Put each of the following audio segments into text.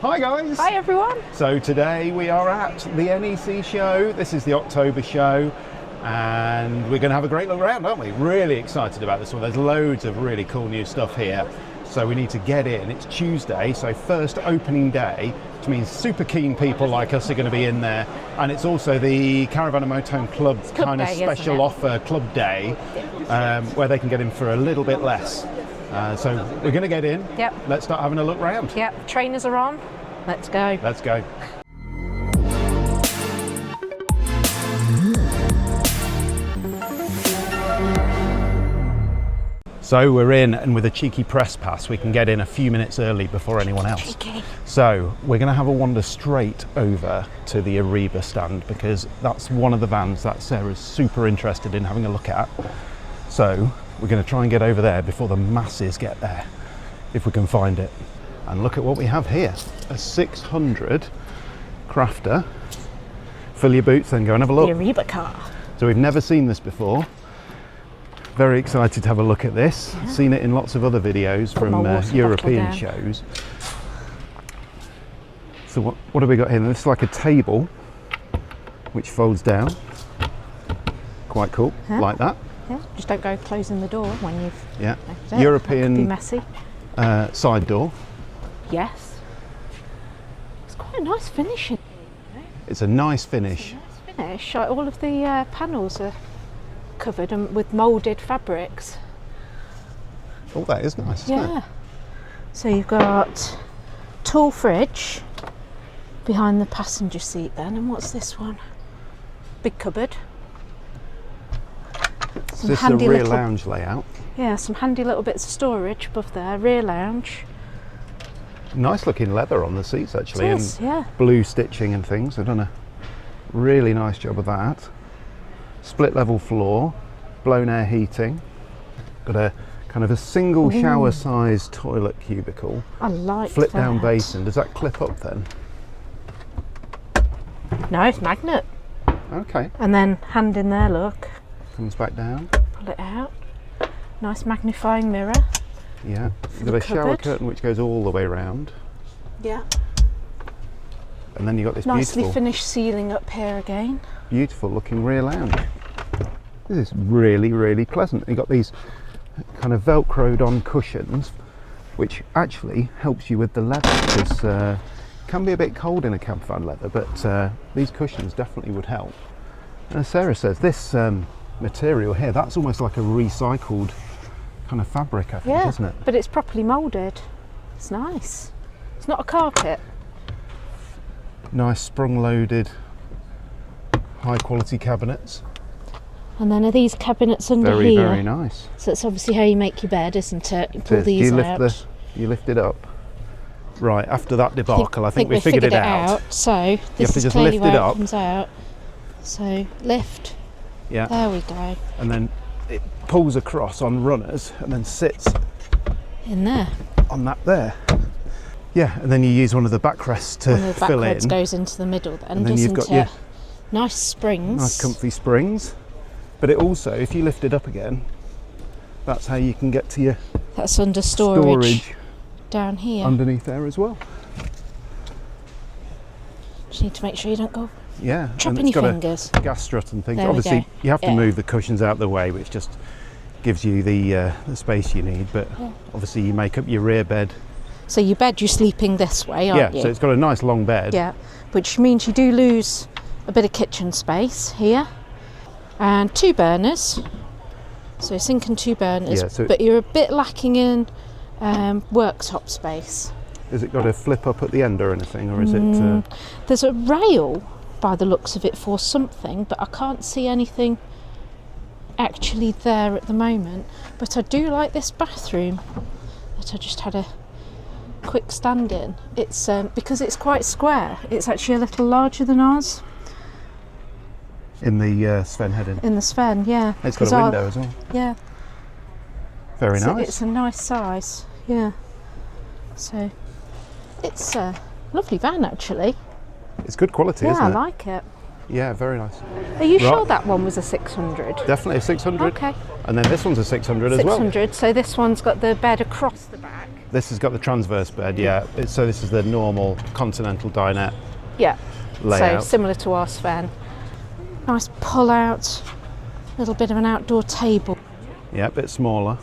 Hi guys! Hi everyone! So today we are at the NEC show. This is the October show and we're going to have a great look around, aren't we? Really excited about this one. There's loads of really cool new stuff here. So we need to get in. It's Tuesday, so first opening day, which means super keen people like us are going to be in there. And it's also the Caravan and Motorhome Club's kind of special offer club day, where they can get in for a little bit less. So we're going to get in. Yep. Let's start having a look round. Yep. Trainers are on. Let's go. Let's go. So we're in, and with a cheeky press pass we can get in a few minutes early before anyone else. Cheeky. So we're going to have a wander straight over to the Eriba stand because that's one of the vans that Sarah's super interested in having a look at. So we're going to try and get over there before the masses get there, if we can find it. And look at what we have here, a 600 crafter. Fill your boots, then go and have a look. The EribaCar. So we've never seen this before. Very excited to have a look at this. Yeah. Seen it in lots of other videos from European shows. So what have we got here? This is like a table which folds down. Quite cool, like that. Yeah, just don't go closing the door when you've... Yeah, European be messy. Side door. Yes. It's quite a nice finish. It's a nice finish. It's a nice finish. All of the panels are covered and with moulded fabrics. Oh, that is nice, isn't it? So you've got tall fridge behind the passenger seat then, and what's this one? Big cupboard. Some this is a rear lounge layout. Yeah, some handy little bits of storage above there. Rear lounge. Nice looking leather on the seats actually, it is, and blue stitching and things. They've done a really nice job of that. Split level floor, blown air heating. Got a kind of a single shower sized toilet cubicle. I like flip that. Down basin. Does that clip up then? No, it's magnet. Okay. And then hand in there, look. Comes back down. Pull it out. Nice magnifying mirror. Yeah. You've got a shower curtain which goes all the way around. Yeah. And then you've got this nicely beautiful finished ceiling up here again. Beautiful looking rear lounge. This is really, really pleasant. You've got these kind of velcroed on cushions, which actually helps you with the leather, because it can be a bit cold in a campervan leather, but these cushions definitely would help. And as Sarah says, this material here, that's almost like a recycled kind of fabric, I think, isn't it? But it's properly moulded. It's nice. It's not a carpet. Nice sprung-loaded, high-quality cabinets. And then are these cabinets under here? Very nice. So it's obviously how you make your bed, isn't it? You pull these out. You lift it up. Right, after that debacle, I think we figured it out. So this is clearly where it comes out. So lift. Yeah. There we go. And then it pulls across on runners and then sits in there. On that there. Yeah, and then you use one of the backrests to fill in. One of the backrests goes into the middle then, and then you've got your nice springs. Nice comfy springs. But it also, if you lift it up again, that's how you can get to your that's under storage down here. Underneath there as well. Just need to make sure you don't go and chopping it's your got fingers. A gas strut and things. There Obviously you have to move the cushions out of the way, which just gives you the space you need, but obviously you make up your rear bed. So your bed, you're sleeping this way, aren't you? Yeah, so it's got a nice long bed. Yeah, which means you do lose a bit of kitchen space here. And 2 burners. So sink and 2 burners, but you're a bit lacking in worktop space. Has it got a flip up at the end or anything, or is it... There's a rail by the looks of it for something, but I can't see anything actually there at the moment. But I do like this bathroom that I just had a quick stand in. It's because it's quite square, it's actually a little larger than ours. In the Sven Hedin? In the Sven, yeah. It's got a window as well. Yeah. Very nice. It's a nice size, yeah. So it's a lovely van actually. It's good quality, isn't it? Yeah, I like it. Yeah, very nice. Are you sure that one was a 600? Definitely a 600. Okay. And then this one's a 600 as well. 600, so this one's got the bed across the back. This has got the transverse bed, yeah. So this is the normal continental dinette Yeah. layout. So similar to our Sven. Nice pull out, little bit of an outdoor table. Yeah, a bit smaller.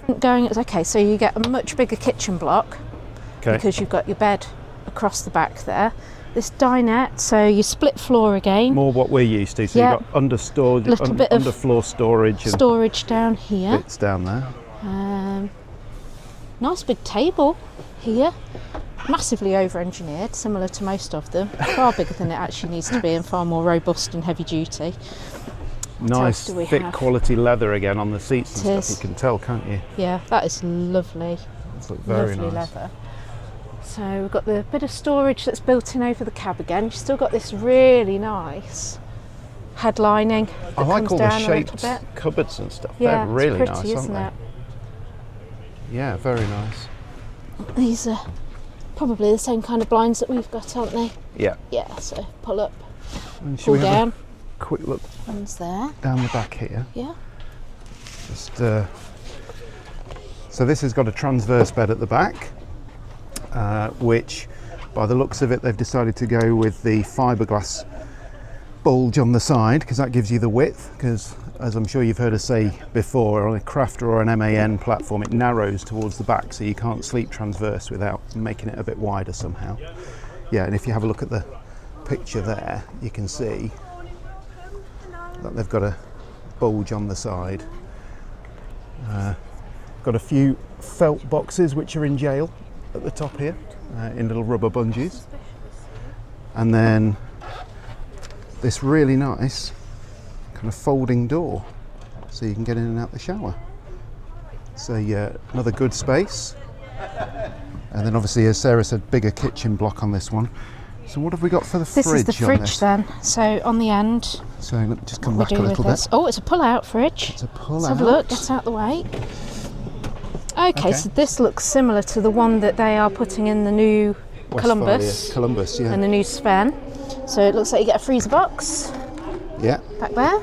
Okay, so you get a much bigger kitchen block because you've got your bed across the back there. This dinette, so you split floor again. More what we're used to. So Yep. you've got under storage, Little bit of underfloor storage, and storage down here. bits down there. Nice big table here. Massively over-engineered, similar to most of them. Far bigger than it actually needs to be and far more robust and heavy duty. Nice thick quality leather again on the seats and stuff. You can tell, can't you? Yeah, that is lovely. It's very Lovely nice. leather. So we've got the bit of storage that's built in over the cab again. You've still got this really nice headlining that I like comes all down the a little shaped bit. cupboards and stuff. Yeah, They're really it's pretty, nice, isn't aren't it? they? Yeah, very nice. These are probably the same kind of blinds that we've got, aren't they? Yeah. Yeah, so pull up, And should pull we have down. a quick look One's there. down the back here? Yeah. Just, so this has got a transverse bed at the back, which by the looks of it they've decided to go with the fiberglass bulge on the side because that gives you the width, because as I'm sure you've heard us say before, on a Crafter or an MAN platform it narrows towards the back, so you can't sleep transverse without making it a bit wider somehow. Yeah, and if you have a look at the picture there, you can see that they've got a bulge on the side. Got a few felt boxes which are in jail at the top here, in little rubber bungees. And then this really nice kind of folding door, so you can get in and out the shower. So yeah, another good space. And then obviously, as Sarah said, bigger kitchen block on this one. So what have we got for the fridge? This is the on fridge this? then. So on the end, So let me just come what back we a do little with bit. this. Oh, it's a pull-out fridge. It's a pull Let's out. have a look. Get out the way. Okay, so this looks similar to the one that they are putting in the new Westfalia. Columbus, yeah. and the new Sven. So it looks like you get a freezer box Yeah. back there.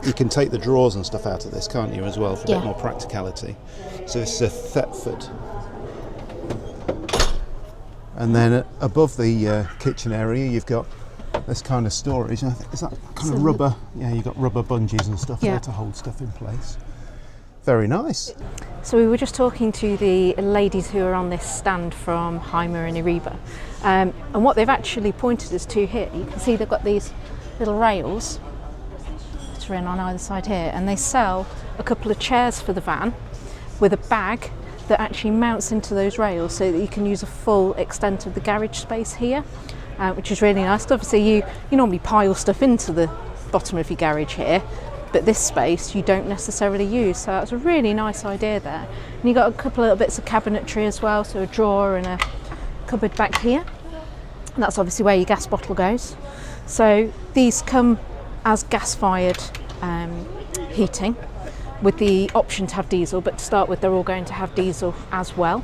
You can take the drawers and stuff out of this, can't you, as well, for a Yeah. bit more practicality. So this is a Thetford. And then above the kitchen area, you've got this kind of storage. And I think, is that kind of rubber? Yeah, you've got rubber bungees and stuff there to hold stuff in place. Very nice. So we were just talking to the ladies who are on this stand from Hymer and Eriba. And what they've actually pointed us to here, you can see they've got these little rails that are in on either side here, and they sell a couple of chairs for the van with a bag that actually mounts into those rails so that you can use a full extent of the garage space here, which is really nice. Obviously you normally pile stuff into the bottom of your garage here, but this space you don't necessarily use, so that's a really nice idea there. And you've got a couple of little bits of cabinetry as well, so a drawer and a cupboard back here, and that's obviously where your gas bottle goes. So these come as gas-fired heating with the option to have diesel, but to start with they're all going to have diesel as well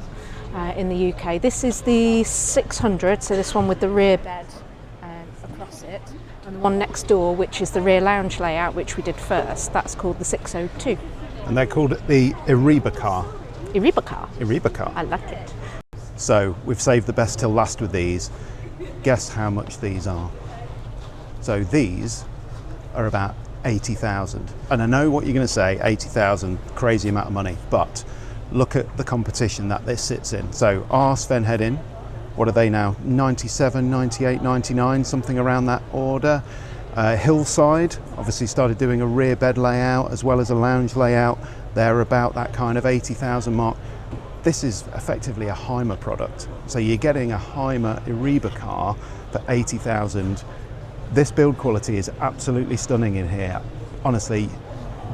in the UK. This is the 600, so this one with the rear bed across it, and the one next door, which is the rear lounge layout, which we did first, that's called the 602. And they called it the EribaCar. EribaCar. EribaCar. I like it. So we've saved the best till last with these. Guess how much these are? So these are about 80,000. And I know what you're going to say, 80,000, crazy amount of money, but look at the competition that this sits in. So our Sven Hedin, what are they now? 97, 98, 99, something around that order. Hillside obviously started doing a rear bed layout as well as a lounge layout. They're about that kind of 80,000 mark. This is effectively a Hymer product. So you're getting a Hymer EribaCar for 80,000. This build quality is absolutely stunning in here. Honestly,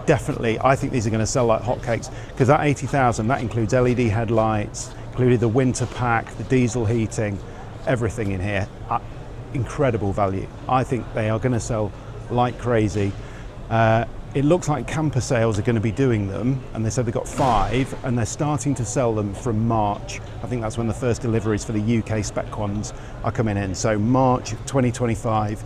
definitely, I think these are going to sell like hotcakes, because that 80,000, that includes LED headlights, included the winter pack, the diesel heating, everything in here. Incredible value. I think they are going to sell like crazy. It looks like Camper Sales are going to be doing them, and they said they've got 5, and they're starting to sell them from March. I think that's when the first deliveries for the UK spec ones are coming in. So March 2025.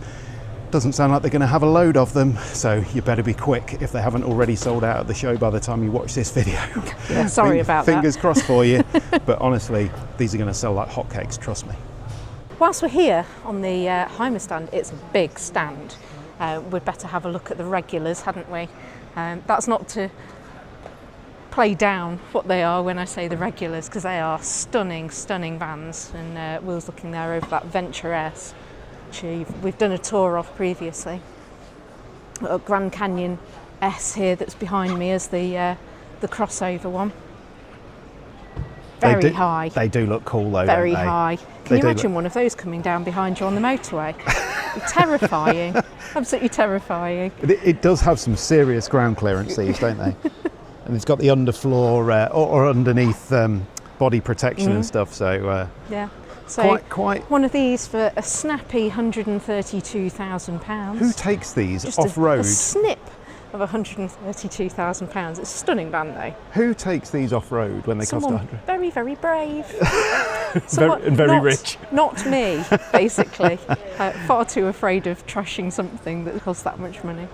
Doesn't sound like they're going to have a load of them, so you better be quick if they haven't already sold out at the show by the time you watch this video. Yeah, sorry about that. Fingers crossed for you, but honestly, these are going to sell like hotcakes, trust me. Whilst we're here on the Hymer stand, it's a big stand. We'd better have a look at the regulars, hadn't we? That's not to play down what they are when I say the regulars, because they are stunning, stunning vans. And Will's looking there over that Venture S, which we've done a tour of previously. Got a Grand Canyon S here that's behind me as the crossover one. Very high. They do look cool though, Very don't they? high. Can you imagine one of those coming down behind you on the motorway? Terrifying. Absolutely terrifying. It does have some serious ground clearance, these, don't they? And it's got the underfloor or underneath body protection and stuff. So yeah. So quite. One of these for a snappy £132,000. Who takes these Just off-road? A snip of £132,000. It's a stunning van though. Who takes these off-road when they cost 100? Very, very brave. Very rich. Not me, basically. Far too afraid of trashing something that costs that much money.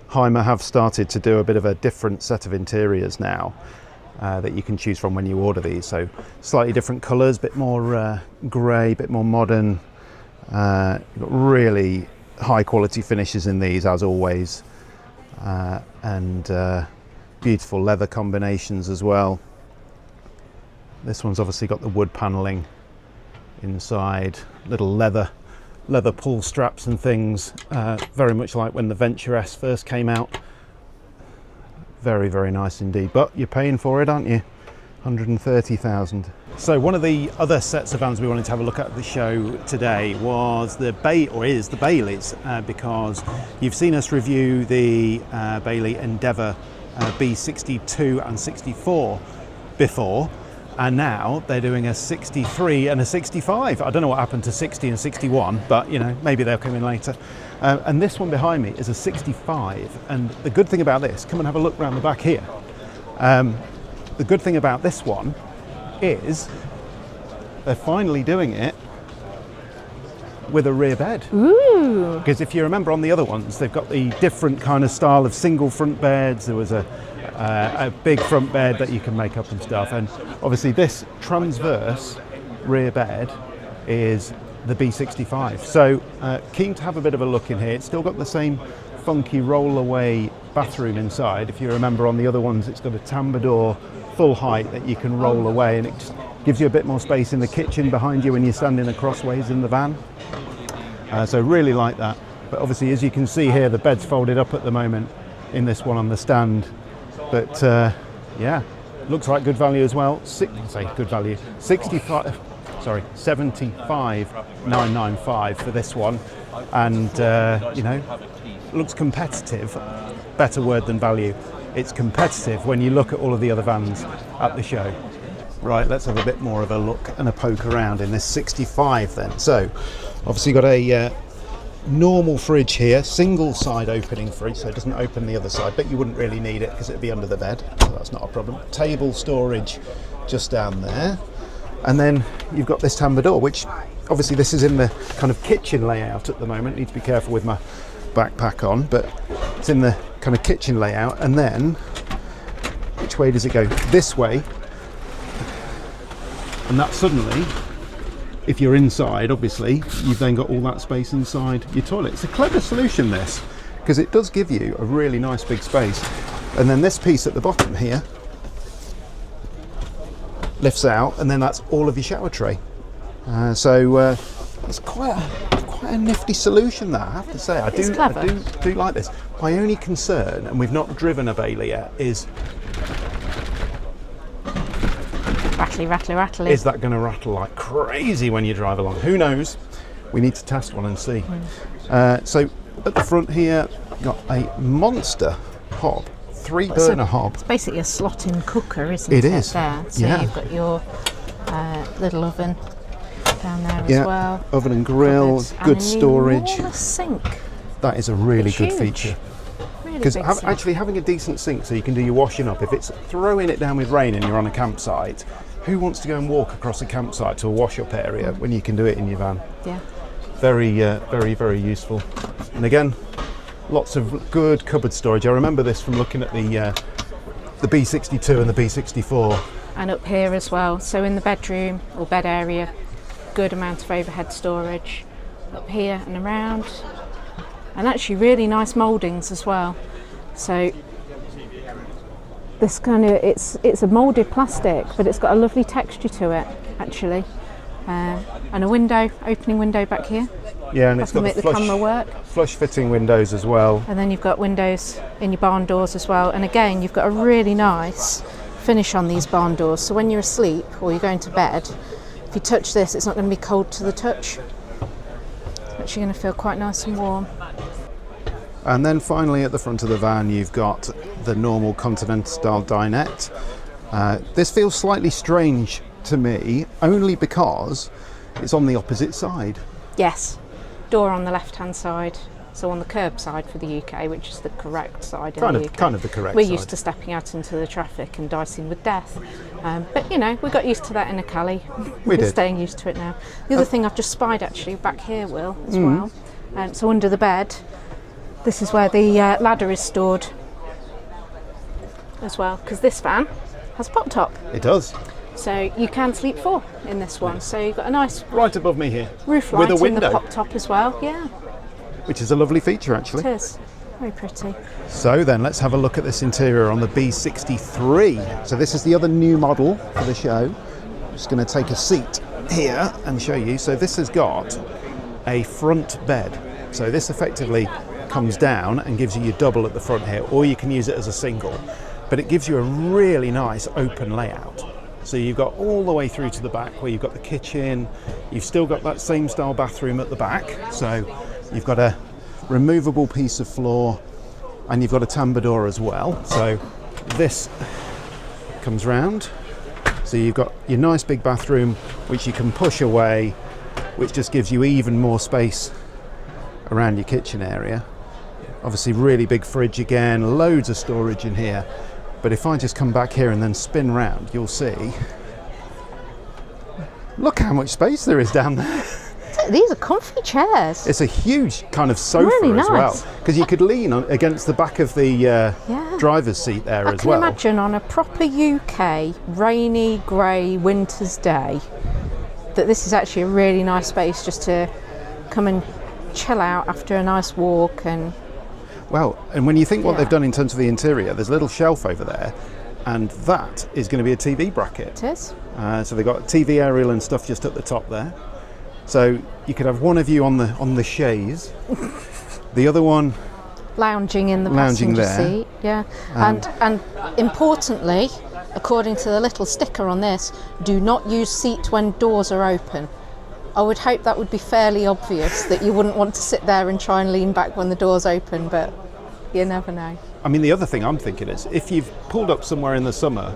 Hymer have started to do a bit of a different set of interiors now that you can choose from when you order these. So slightly different colours, a bit more grey, a bit more modern. You've got really high quality finishes in these, as always. And beautiful leather combinations as well. This one's obviously got the wood panelling inside, little leather pull straps and things, very much like when the Venture S first came out. Very, very nice indeed, but you're paying for it, aren't you? 130,000. So one of the other sets of vans we wanted to have a look at the show today was the Baileys, because you've seen us review the Bailey Endeavour B62 and 64 before, and now they're doing a 63 and a 65. I don't know what happened to 60 and 61, but you know, maybe they'll come in later. And this one behind me is a 65, and the good thing about this, come and have a look around the back here. The good thing about this one is they're finally doing it with a rear bed. Ooh! Because if you remember on the other ones, they've got the different kind of style of single front beds. There was a big front bed that you can make up and stuff. And obviously this transverse rear bed is the B65. So keen to have a bit of a look in here. It's still got the same funky roll-away bathroom inside. If you remember on the other ones, it's got a tambour door, full height, that you can roll away, and it just gives you a bit more space in the kitchen behind you when you're standing crossways in the van. So really like that. But obviously, as you can see here, the bed's folded up at the moment in this one on the stand. But yeah, looks like good value as well. Good value. 75,995 for this one, and you know, looks competitive. Better word than value. It's competitive when you look at all of the other vans at the show. Right, let's have a bit more of a look and a poke around in this 65 then. So obviously got a normal fridge here, single side opening fridge, so it doesn't open the other side, but you wouldn't really need it because it'd be under the bed, so that's not a problem. Table storage just down there, and then you've got this tambour door, which obviously this is in the kind of kitchen layout at the moment. Need to be careful with my backpack on, but it's in the kind of kitchen layout. And then which way does it go? This way, and that suddenly, if you're inside, obviously you've then got all that space inside your toilet. It's a clever solution, this, because it does give you a really nice big space. And then this piece at the bottom here lifts out, and then that's all of your shower tray. So it's quite a nifty solution, that, I have to say. I do like this. My only concern, and we've not driven a Bailey yet, is rattly. Is that going to rattle like crazy when you drive along? Who knows? We need to test one and see. So at the front here, got a monster hob, 3-burner hob. It's basically a slot-in cooker, isn't it? It is. There. So yeah. You've got your little oven down there as well. Oven and grill, good storage. And a sink. That is a really good Huge. feature. Because actually having a decent sink so you can do your washing up, if it's throwing it down with rain and you're on a campsite, who wants to go and walk across a campsite to a wash up area when you can do it in your van? Yeah. very useful. And again, lots of good cupboard storage. I remember this from looking at the B62 and the B64. And up here as well, so in the bedroom or bed area, good amount of overhead storage up here and around, and actually really nice mouldings as well. So this kind of, it's a moulded plastic, but it's got a lovely texture to it actually, and a window, opening window back here. Yeah, and it's got the camera work. Flush fitting windows as well. And then you've got windows in your barn doors as well, and again you've got a really nice finish on these barn doors, so when you're asleep or you're going to bed, if you touch this, it's not going to be cold to the touch. It's actually going to feel quite nice and warm. And then finally at the front of the van you've got the normal continental style dinette. This feels slightly strange to me, only because it's on the opposite side. Yes, door on the left hand side, so on the curb side for the UK, which is the correct side in the UK. Kind of the correct We're side. used to stepping out into the traffic and dicing with death, but you know, we got used to that in a Cali. We did. Staying used to it now. The other thing I've just spied actually back here, Will, as well. So under the bed, this is where the ladder is stored as well, because this van has a pop top. It does. So you can sleep 4 in this one. So you've got a nice Right above me here. roof With light a in window. the pop top as well. Yeah, Which is a lovely feature actually. it is. Very pretty. So then let's have a look at this interior on the B63. So this is the other new model for the show. I'm just going to take a seat here and show you. So this has got a front bed. So this effectively comes down and gives you your double at the front here, or you can use it as a single. But it gives you a really nice open layout. So you've got all the way through to the back where you've got the kitchen, you've still got that same style bathroom at the back. So you've got a removable piece of floor and you've got a tambour door as well. So this comes round. So you've got your nice big bathroom which you can push away, which just gives you even more space around your kitchen area. Obviously really big fridge again, loads of storage in here. But if I just come back here and then spin round, you'll see, look how much space there is down there. These are comfy chairs. It's a huge kind of sofa Really as well, nice. because you could lean on, against the back of the driver's seat there I as can well. imagine on a proper UK rainy, grey winter's day that this is actually a really nice space just to come and chill out after a nice walk. And Well, and when you think what Yeah. they've done in terms of the interior, there's a little shelf over there, and that is going to be a TV bracket. it is. So they've got TV aerial and stuff just at the top there. So you could have one of you on the chaise, the other one Lounging in the Lounging passenger there. seat, yeah. And importantly, according to the little sticker on this, do not use seat when doors are open. I would hope that would be fairly obvious, that you wouldn't want to sit there and try and lean back when the door's open, but you never know. I mean, the other thing I'm thinking is, if you've pulled up somewhere in the summer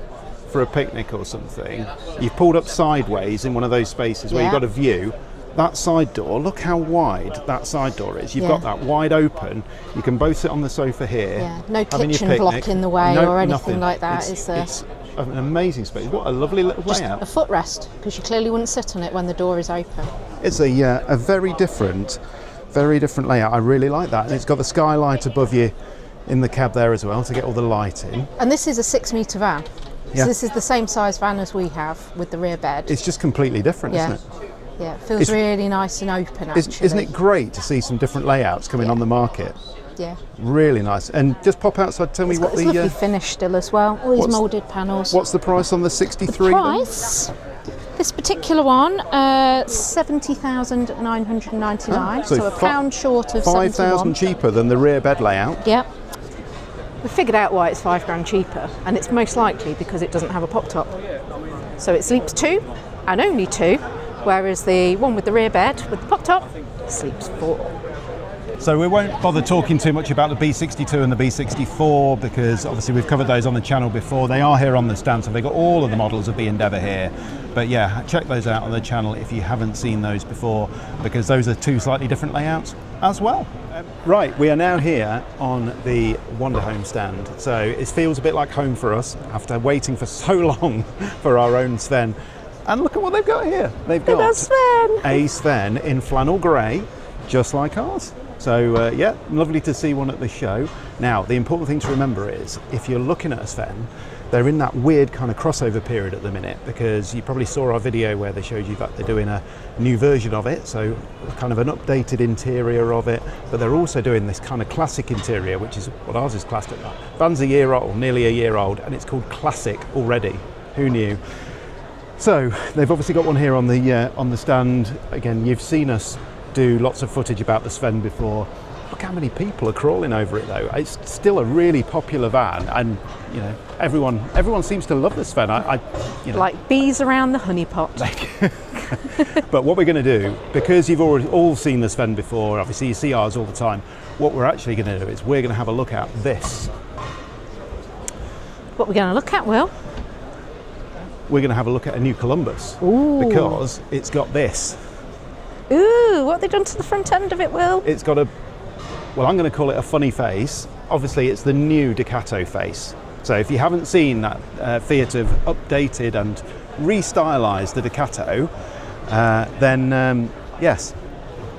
for a picnic or something, you've pulled up sideways in one of those spaces where you've Yeah. got a view, that side door, look how wide that side door is. You've Yeah. got that wide open, you can both sit on the sofa here. Yeah, no having your kitchen block picnic. in the way No, or anything nothing. like that, is there? It's an amazing space. What a lovely little Just layout. a footrest, because you clearly wouldn't sit on it when the door is open. It's a very different layout. I really like that, and it's got the skylight above you in the cab there as well to get all the light in. And this is a 6-metre van. Yeah. So this is the same size van as we have with the rear bed. It's just completely different, Yeah. isn't it? Yeah, it feels really nice and open actually. Isn't it great to see some different layouts coming on the market? Yeah. Really nice. And just pop outside, tell me what It's lovely the finish still as well. All these what's- moulded panels. what's the price on the 63? then? Price? This particular one, 70,999. so So a pound short of 71. 5,000 cheaper than the rear bed layout. Yep. We figured out why it's £5 cheaper, and it's most likely because it doesn't have a pop top. So it sleeps 2 and only 2, whereas the one with the rear bed with the pop top sleeps 4. So we won't bother talking too much about the B62 and the B64 because obviously we've covered those on the channel before. They are here on the stand, so they've got all of the models of the Endeavour here. But yeah, check those out on the channel if you haven't seen those before, because those are 2 slightly different layouts as well. Right, we are now here on the Motorhome stand. So it feels a bit like home for us after waiting for so long for our own Sven. And look at what they've got here. They've got Sven. a Sven in flannel grey, just like ours. So yeah, lovely to see one at the show. Now, the important thing to remember is, if you're looking at a Sven, they're in that weird kind of crossover period at the minute, because you probably saw our video where they showed you that they're doing a new version of it, so kind of an updated interior of it, but they're also doing this kind of classic interior, which is what ours is classed at that. Van's a year old, nearly a year old, and it's called Classic already. Who knew? So they've obviously got one here on the stand. Again, you've seen us do lots of footage about the Sven before. Look how many people are crawling over it though. It's still a really popular van, and you know, everyone seems to love the Sven. You know, like bees around the honeypot. But what we're going to do, because you've already all seen the Sven before, obviously you see ours all the time, what we're actually going to do is we're going to have a look at this. What we're going to look at, Will? We're going to have a look at a new Columbus. Ooh. Because it's got this. Ooh, what have they done to the front end of it, Will? It's got well, I'm going to call it a funny face. Obviously, it's the new Ducato face. So if you haven't seen that, Fiat have updated and re-stylised the Ducato, then yes,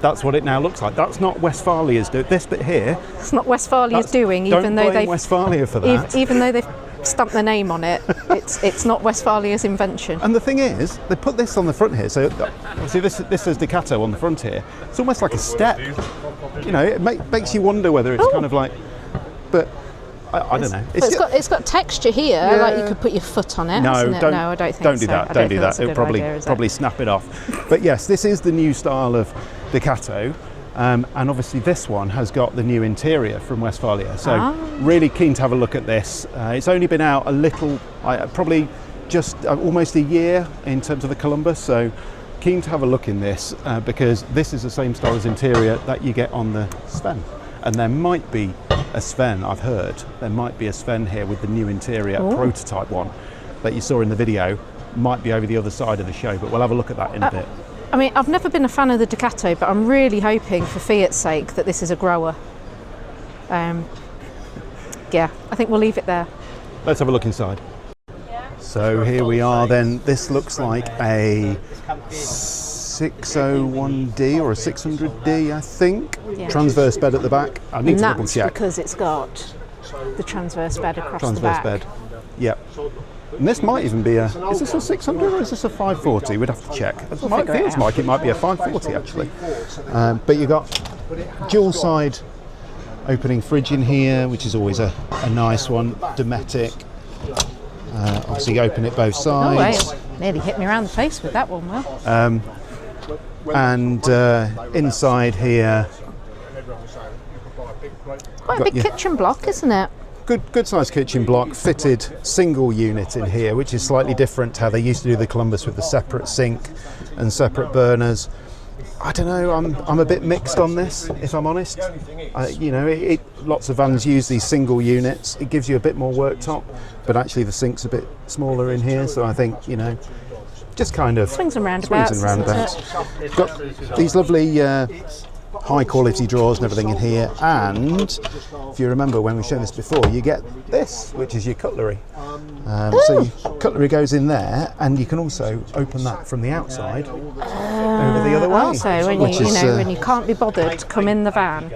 that's what it now looks like. That's not Westfalia's doing. This bit here. It's not Westfalia's doing, even though they've Westfalia for that. Even though they've stamped their name on it, it's not Westfalia's invention. And the thing is, they put this on the front here. So see, this says Ducato on the front here. It's almost like a step. You know, it makes you wonder whether it's kind of like, but I don't know. It's got texture here, yeah. Like you could put your foot on it. No, I don't think don't do so. that. Don't do that. It'll probably snap it off. But yes, this is the new style of Ducato. And obviously this one has got the new interior from Westfalia. So really keen to have a look at this. It's only been out a little, probably just almost a year in terms of the Columbus. So keen to have a look in this because this is the same style as interior that you get on the Sven. And there might be a Sven, I've heard, there might be a Sven here with the new interior, prototype one that you saw in the video. Might be over the other side of the show, but we'll have a look at that in a bit. I mean, I've never been a fan of the Ducato, but I'm really hoping for Fiat's sake that this is a grower. Yeah, I think we'll leave it there. Let's have a look inside. So here we are then. This looks like a 601D or a 600D, I think. Yeah. Transverse bed at the back. I need to double check. That's because it's got the transverse bed across the back. Transverse bed, yep. And this might even be is this a 600 or is this a 540? We'd have to check. It feels like it might be a 540 actually. But you've got dual side opening fridge in here, which is always a nice one. Dometic. Obviously you open it both sides. Oh, wait. Nearly hit me around the face with that one, Will. And inside here, quite a big kitchen block, isn't it? Good sized kitchen block, fitted single unit in here, which is slightly different to how they used to do the Columbus with the separate sink and separate burners. I don't know, I'm a bit mixed on this, if I'm honest. You know, lots of vans use these single units. It gives you a bit more worktop, but actually the sink's a bit smaller in here, so I think, you know, just kind of swings and roundabouts. Got these lovely high quality drawers and everything in here, and if you remember when we showed this before, you get this, which is your cutlery. So your cutlery goes in there, and you can also open that from the outside over the other way. Also, when you can't be bothered, come in the van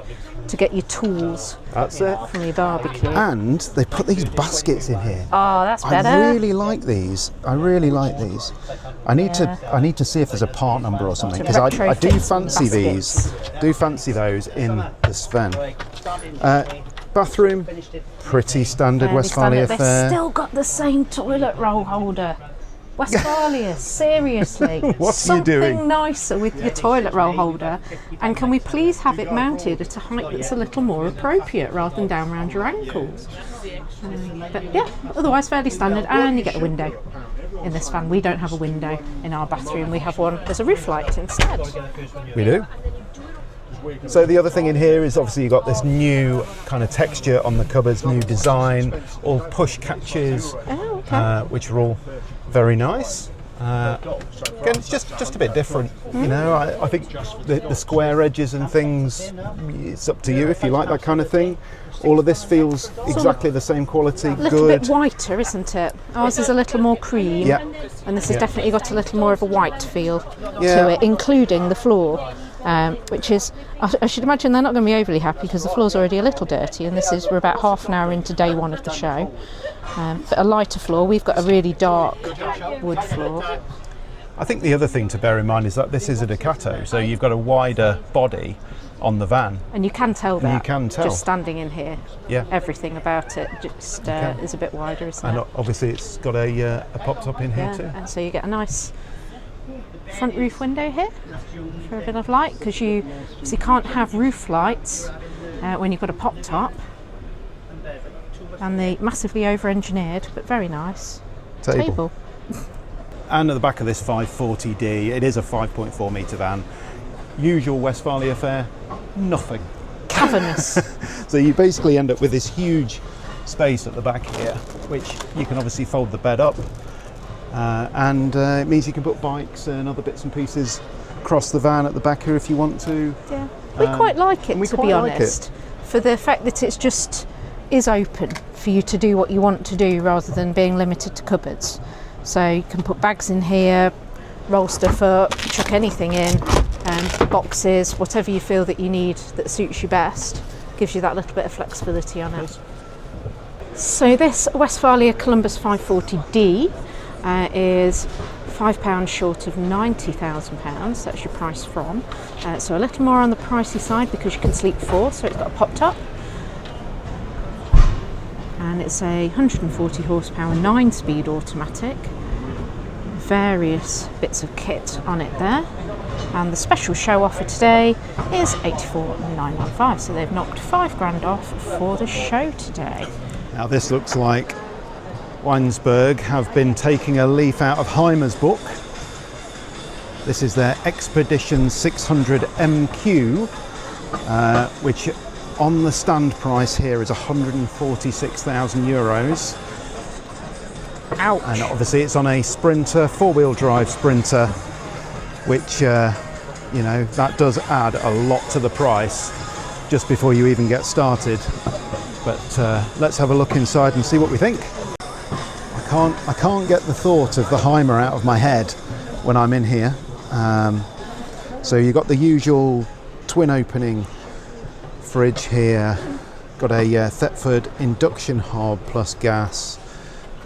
to get your tools. That's it. From your barbecue. And they put these baskets in here. Oh, that's better. I really like these. I need to see if there's a part number or something, because I do fancy these. Do fancy those in the Sven. Bathroom, pretty standard Westfalia fare. They've still got the same toilet roll holder. Westfalia, seriously. What are you doing? Something nicer with your toilet roll holder, and can we please have it mounted at a height that's a little more appropriate rather than down around your ankles? But yeah, otherwise fairly standard, and you get a window in this van. We don't have a window in our bathroom, we have one, there's a roof light instead. We do. So the other thing in here is obviously you've got this new kind of texture on the cupboards, new design, all push catches, which are all very nice. Again, it's just a bit different, you know. I think the square edges and things, it's up to you if you like that kind of thing. All of this feels exactly the same quality, A little bit whiter, isn't it? Ours is a little more cream, and this has definitely got a little more of a white feel to it, including the floor, which is, I should imagine they're not going to be overly happy because the floor's already a little dirty, and we're about half an hour into day one of the show. But a lighter floor, we've got a really dark wood floor. I think the other thing to bear in mind is that this is a Ducato, so you've got a wider body on the van. And you can tell that. You can tell. Just standing in here. Yeah. Everything about it just is a bit wider, isn't and it? obviously it's got a pop-top in here too. And so you get a nice front roof window here for a bit of light, because you obviously can't have roof lights when you've got a pop-top. And the massively over-engineered, but very nice table. And at the back of this 540D, it is a 5.4 metre van. Usual Westfalia fare, nothing. Cavernous. So you basically end up with this huge space at the back here, which you can obviously fold the bed up, and it means you can put bikes and other bits and pieces across the van at the back here if you want to. Yeah, we quite like it, to be honest, for the fact that it's just is open for you to do what you want to do rather than being limited to cupboards. So you can put bags in here, roll stuff up, chuck anything in, boxes, whatever you feel that you need that suits you best. Gives you that little bit of flexibility on it. So this Westfalia Columbus 540D is £5 short of £90,000. That's your price from. So a little more on the pricey side because you can sleep 4, so it's got a pop top. And it's a 140 horsepower 9-speed automatic. Various bits of kit on it there. And the special show offer today is £84,995. So they've knocked £5,000 off for the show today. Now this looks like Weinsburg have been taking a leaf out of Hymer's book. This is their X-Pedition 600 MQ, which on the stand price here is €146,000. Ouch. And obviously it's on a Sprinter, 4-wheel drive Sprinter, which, you know, that does add a lot to the price just before you even get started. But let's have a look inside and see what we think. I can't get the thought of the Hymer out of my head when I'm in here. So you've got the usual twin opening fridge here, got a Thetford induction hob plus gas.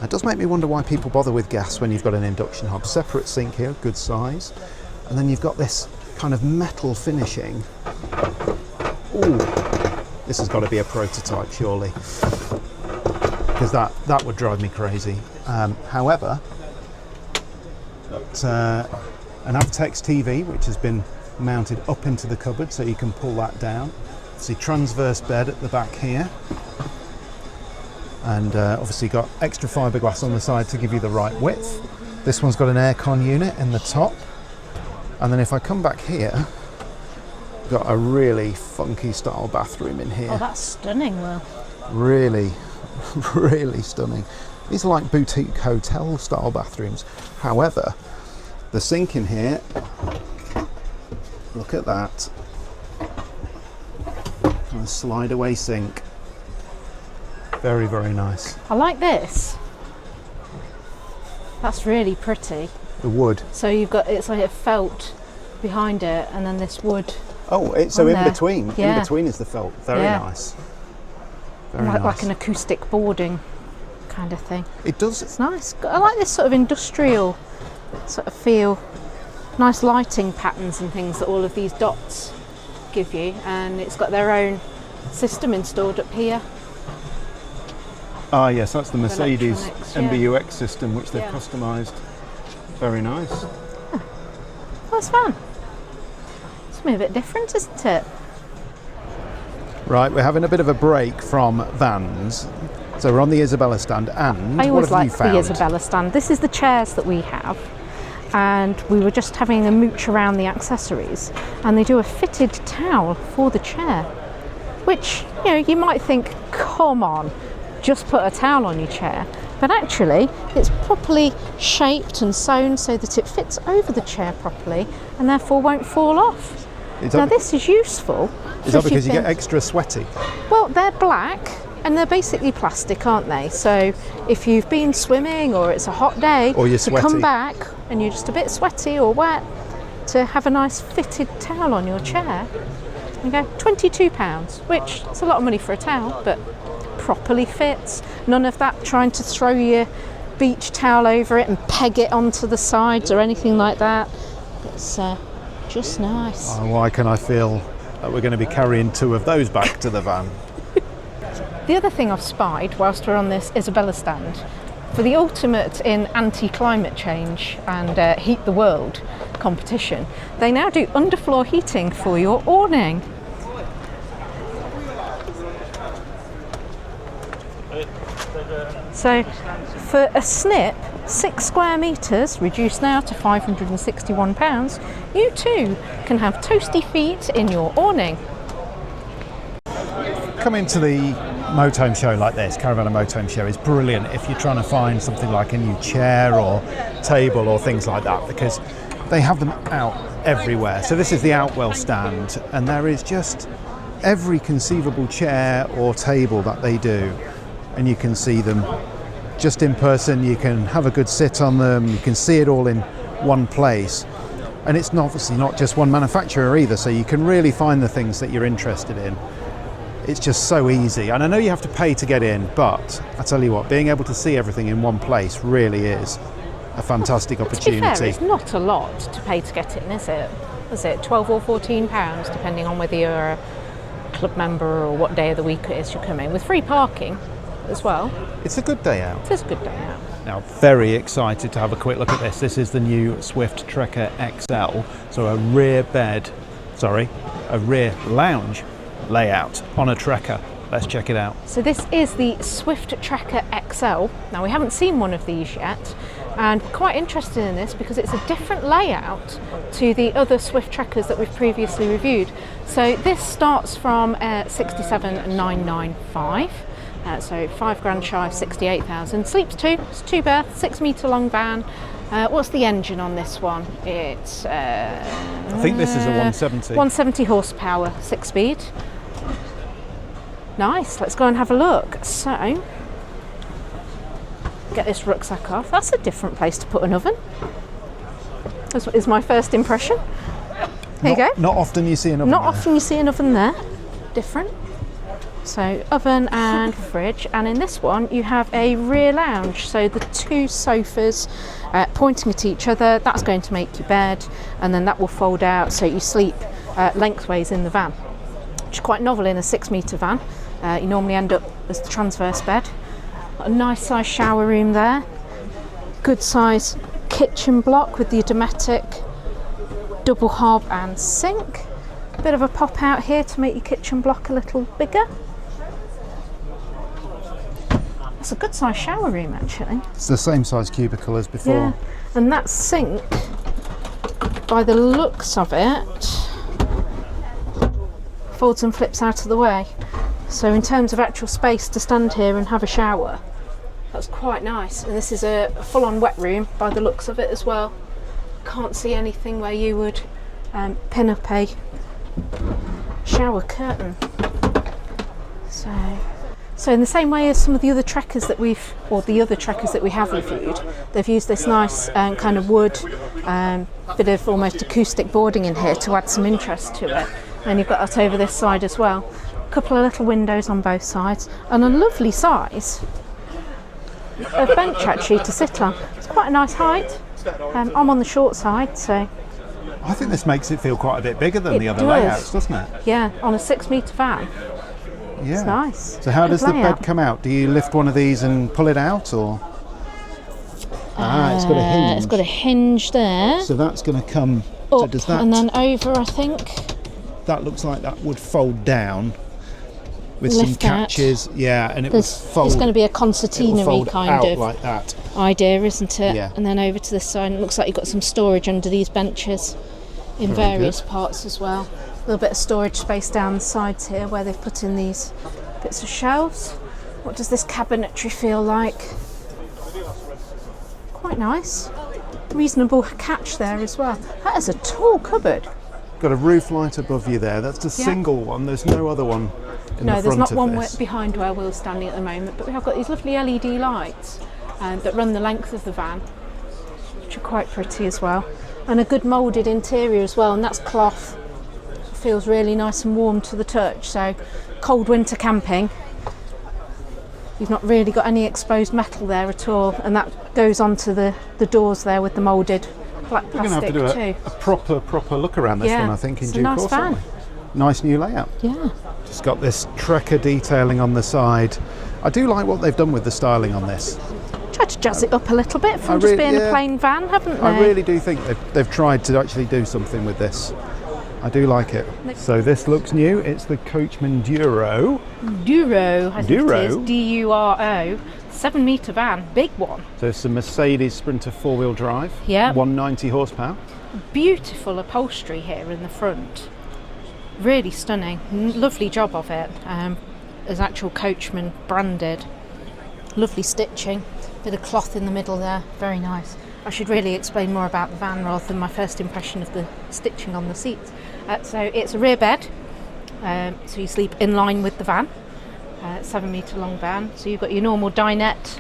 It does make me wonder why people bother with gas when you've got an induction hob. Separate sink here, good size, and then you've got this kind of metal finishing. Ooh, this has got to be a prototype surely, because that would drive me crazy. However, got an Avtex TV which has been mounted up into the cupboard so you can pull that down. See, transverse bed at the back here, and obviously got extra fiberglass on the side to give you the right width. This one's got an aircon unit in the top, and then if I come back here, got a really funky style bathroom in here. Oh, that's stunning, Will. Really, really stunning. These are like boutique hotel style bathrooms. However, the sink in here, look at that. Kind of slide away sink. Very, very nice. I like this. That's really pretty. The wood. So you've got, it's like a felt behind it, and then this wood. Oh, so in there. between. Yeah. In between is the felt. Very nice. Very nice. Like an acoustic boarding kind of thing. It does. It's nice. I like this sort of industrial sort of feel. Nice lighting patterns and things that all of these dots give you, and it's got their own system installed up here. Ah yes, that's the Mercedes MBUX system which they've customised. Very nice. Oh, that's fun. It's a bit different, isn't it? Right, we're having a bit of a break from vans. So we're on the Isabella Stand, and I always what have you like found? the Isabella Stand. This is the chairs that we have, and we were just having a mooch around the accessories, and they do a fitted towel for the chair, which, you know, you might think, come on, just put a towel on your chair. but actually it's properly shaped and sewn so that it fits over the chair properly and therefore won't fall off. Now this is useful. Is that because you get extra sweaty? Well, they're black and they're basically plastic, aren't they? So if you've been swimming or it's a hot day, or you're to sweaty, come back and you're just a bit sweaty or wet, to have a nice fitted towel on your chair, you go £22, which is a lot of money for a towel, but properly fits. None of that trying to throw your beach towel over it and peg it onto the sides or anything like that. It's just nice. Oh, why can I feel that we're going to be carrying 2 of those back to the van? The other thing I've spied whilst we're on this Isabella Stand, for the ultimate in anti-climate change and heat the world competition, they now do underfloor heating for your awning. So for a snip, 6 square metres, reduced now to £561, you too can have toasty feet in your awning. Coming to the motorhome show like this, Caravan and Motorhome Show, is brilliant if you're trying to find something like a new chair or table or things like that, because they have them out everywhere. So this is the Outwell stand, and there is just every conceivable chair or table that they do, and you can see them just in person. You can have a good sit on them, you can see it all in one place, and it's obviously not just one manufacturer either, so you can really find the things that you're interested in. It's just so easy, and I know you have to pay to get in, but I tell you what, being able to see everything in one place really is a fantastic opportunity. To be fair, it's not a lot to pay to get in, is it? Is it £12 or £14, depending on whether you're a club member or what day of the week it is you're coming, with free parking as well. It's a good day out. It is a good day out. Now, very excited to have a quick look at this. This is the new Swift Trekker XL, so a rear lounge layout on a Trekker. Let's check it out. So this is the Swift Trekker XL. Now, we haven't seen one of these yet, and we're quite interested in this because it's a different layout to the other Swift Trekkers that we've previously reviewed. So this starts from 67,995. So £5,000 shy of 68,000. Sleeps 2. It's 2 berth, 6 metre long van. What's the engine on this one? It's I think this is a 170. 170 horsepower, 6-speed. Nice. Let's go and have a look. So, get this rucksack off. That's a different place to put an oven. This is my first impression. There you go. Not often you see an oven. Not often you see an oven there. Different. So oven and fridge, and in this one you have a rear lounge, so the 2 sofas pointing at each other. That's going to make your bed, and then that will fold out so you sleep lengthways in the van, which is quite novel in a 6 metre van. You normally end up as the transverse bed. Got a nice size shower room there, good size kitchen block with the Dometic double hob and sink. Bit of a pop out here to make your kitchen block a little bigger. It's a good size shower room actually. It's the same size cubicle as before. Yeah, and that sink, by the looks of it, folds and flips out of the way. So in terms of actual space to stand here and have a shower, that's quite nice. And this is a full-on wet room by the looks of it as well. Can't see anything where you would pin up a shower curtain. So in the same way as some of the other Trekkers that we have reviewed, they've used this nice kind of wood, bit of almost acoustic boarding in here to add some interest to it. And you've got that over this side as well. A couple of little windows on both sides, and a lovely size of bench actually to sit on. It's quite a nice height. I'm on the short side, so I think this makes it feel quite a bit bigger than the other layouts, doesn't it? Yeah, on a 6 metre van. Yeah. It's nice. So how does the bed come out? Do you lift one of these and pull it out, or? It's got a hinge. It's got a hinge there. So that's going to come up, so does that, and then over, I think. That looks like that would fold down with Lift some catches. out. Yeah, and it would fold. It's going to be a concertinery kind of like that idea, isn't it? Yeah. And then over to this side, and it looks like you've got some storage under these benches in various parts as well. A little bit of storage space down the sides here where they've put in these bits of shelves. What does this cabinetry feel like? quite nice. Reasonable catch there as well. That is a tall cupboard. Got a roof light above you there. That's the Yeah. single one. There's no other one in the No, front there's not of one this. behind where Will's standing at the moment, but we have got these lovely LED lights that run the length of the van, which are quite pretty as well. And a good moulded interior as well, and that's cloth. It feels really nice and warm to the touch, so cold winter camping. You've not really got any exposed metal there at all, and that goes onto the doors there with the moulded black We're going to have plastic to do too. a proper look around this Yeah, one, I think, in it's a due nice course. aren't van. we? Nice new layout. Yeah. Just got this Trekker detailing on the side. I do like what they've done with the styling on this. Tried to jazz it up a little bit from I just really- being yeah. a plain van, haven't they? I really do think they've tried to actually do something with this. I do like it. So this looks new. It's the Coachman Duro. Duro, I think Duro? it is. D-U-R-O. 7 metre van, big one. So it's a Mercedes Sprinter 4-wheel drive. Yeah. 190 horsepower. Beautiful upholstery here in the front. Really stunning. Lovely job of it. As actual Coachman branded. Lovely stitching. Bit of cloth in the middle there. Very nice. I should really explain more about the van rather than my first impression of the stitching on the seats. So it's a rear bed. So you sleep in line with the van. 7 metre long van. So you've got your normal dinette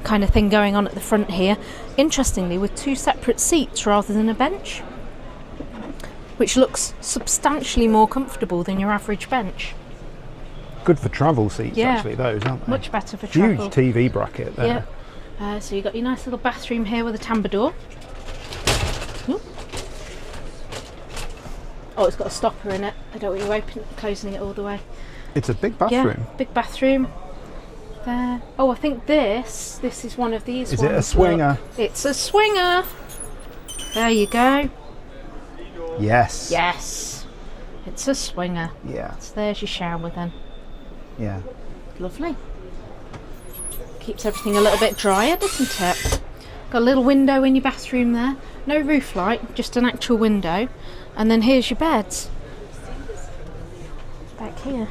kind of thing going on at the front here. Interestingly, with 2 separate seats rather than a bench, which looks substantially more comfortable than your average bench. Good for travel seats, Yeah. actually, those, aren't they? Much better for Huge travel. TV bracket there. Yeah. So you've got your nice little bathroom here with a tambour door. Ooh. Oh, it's got a stopper in it. I don't want you closing it all the way. It's a big bathroom. Yeah, big bathroom. There. Oh, I think this is one of these Is ones. it a swinger? Look. It's a swinger. There you go. Yes. Yes. It's a swinger. Yeah. So there's your shower then. Yeah. Lovely. Keeps everything a little bit drier, doesn't it? Got a little window in your bathroom there. No roof light, just an actual window. And then here's your beds. Back here.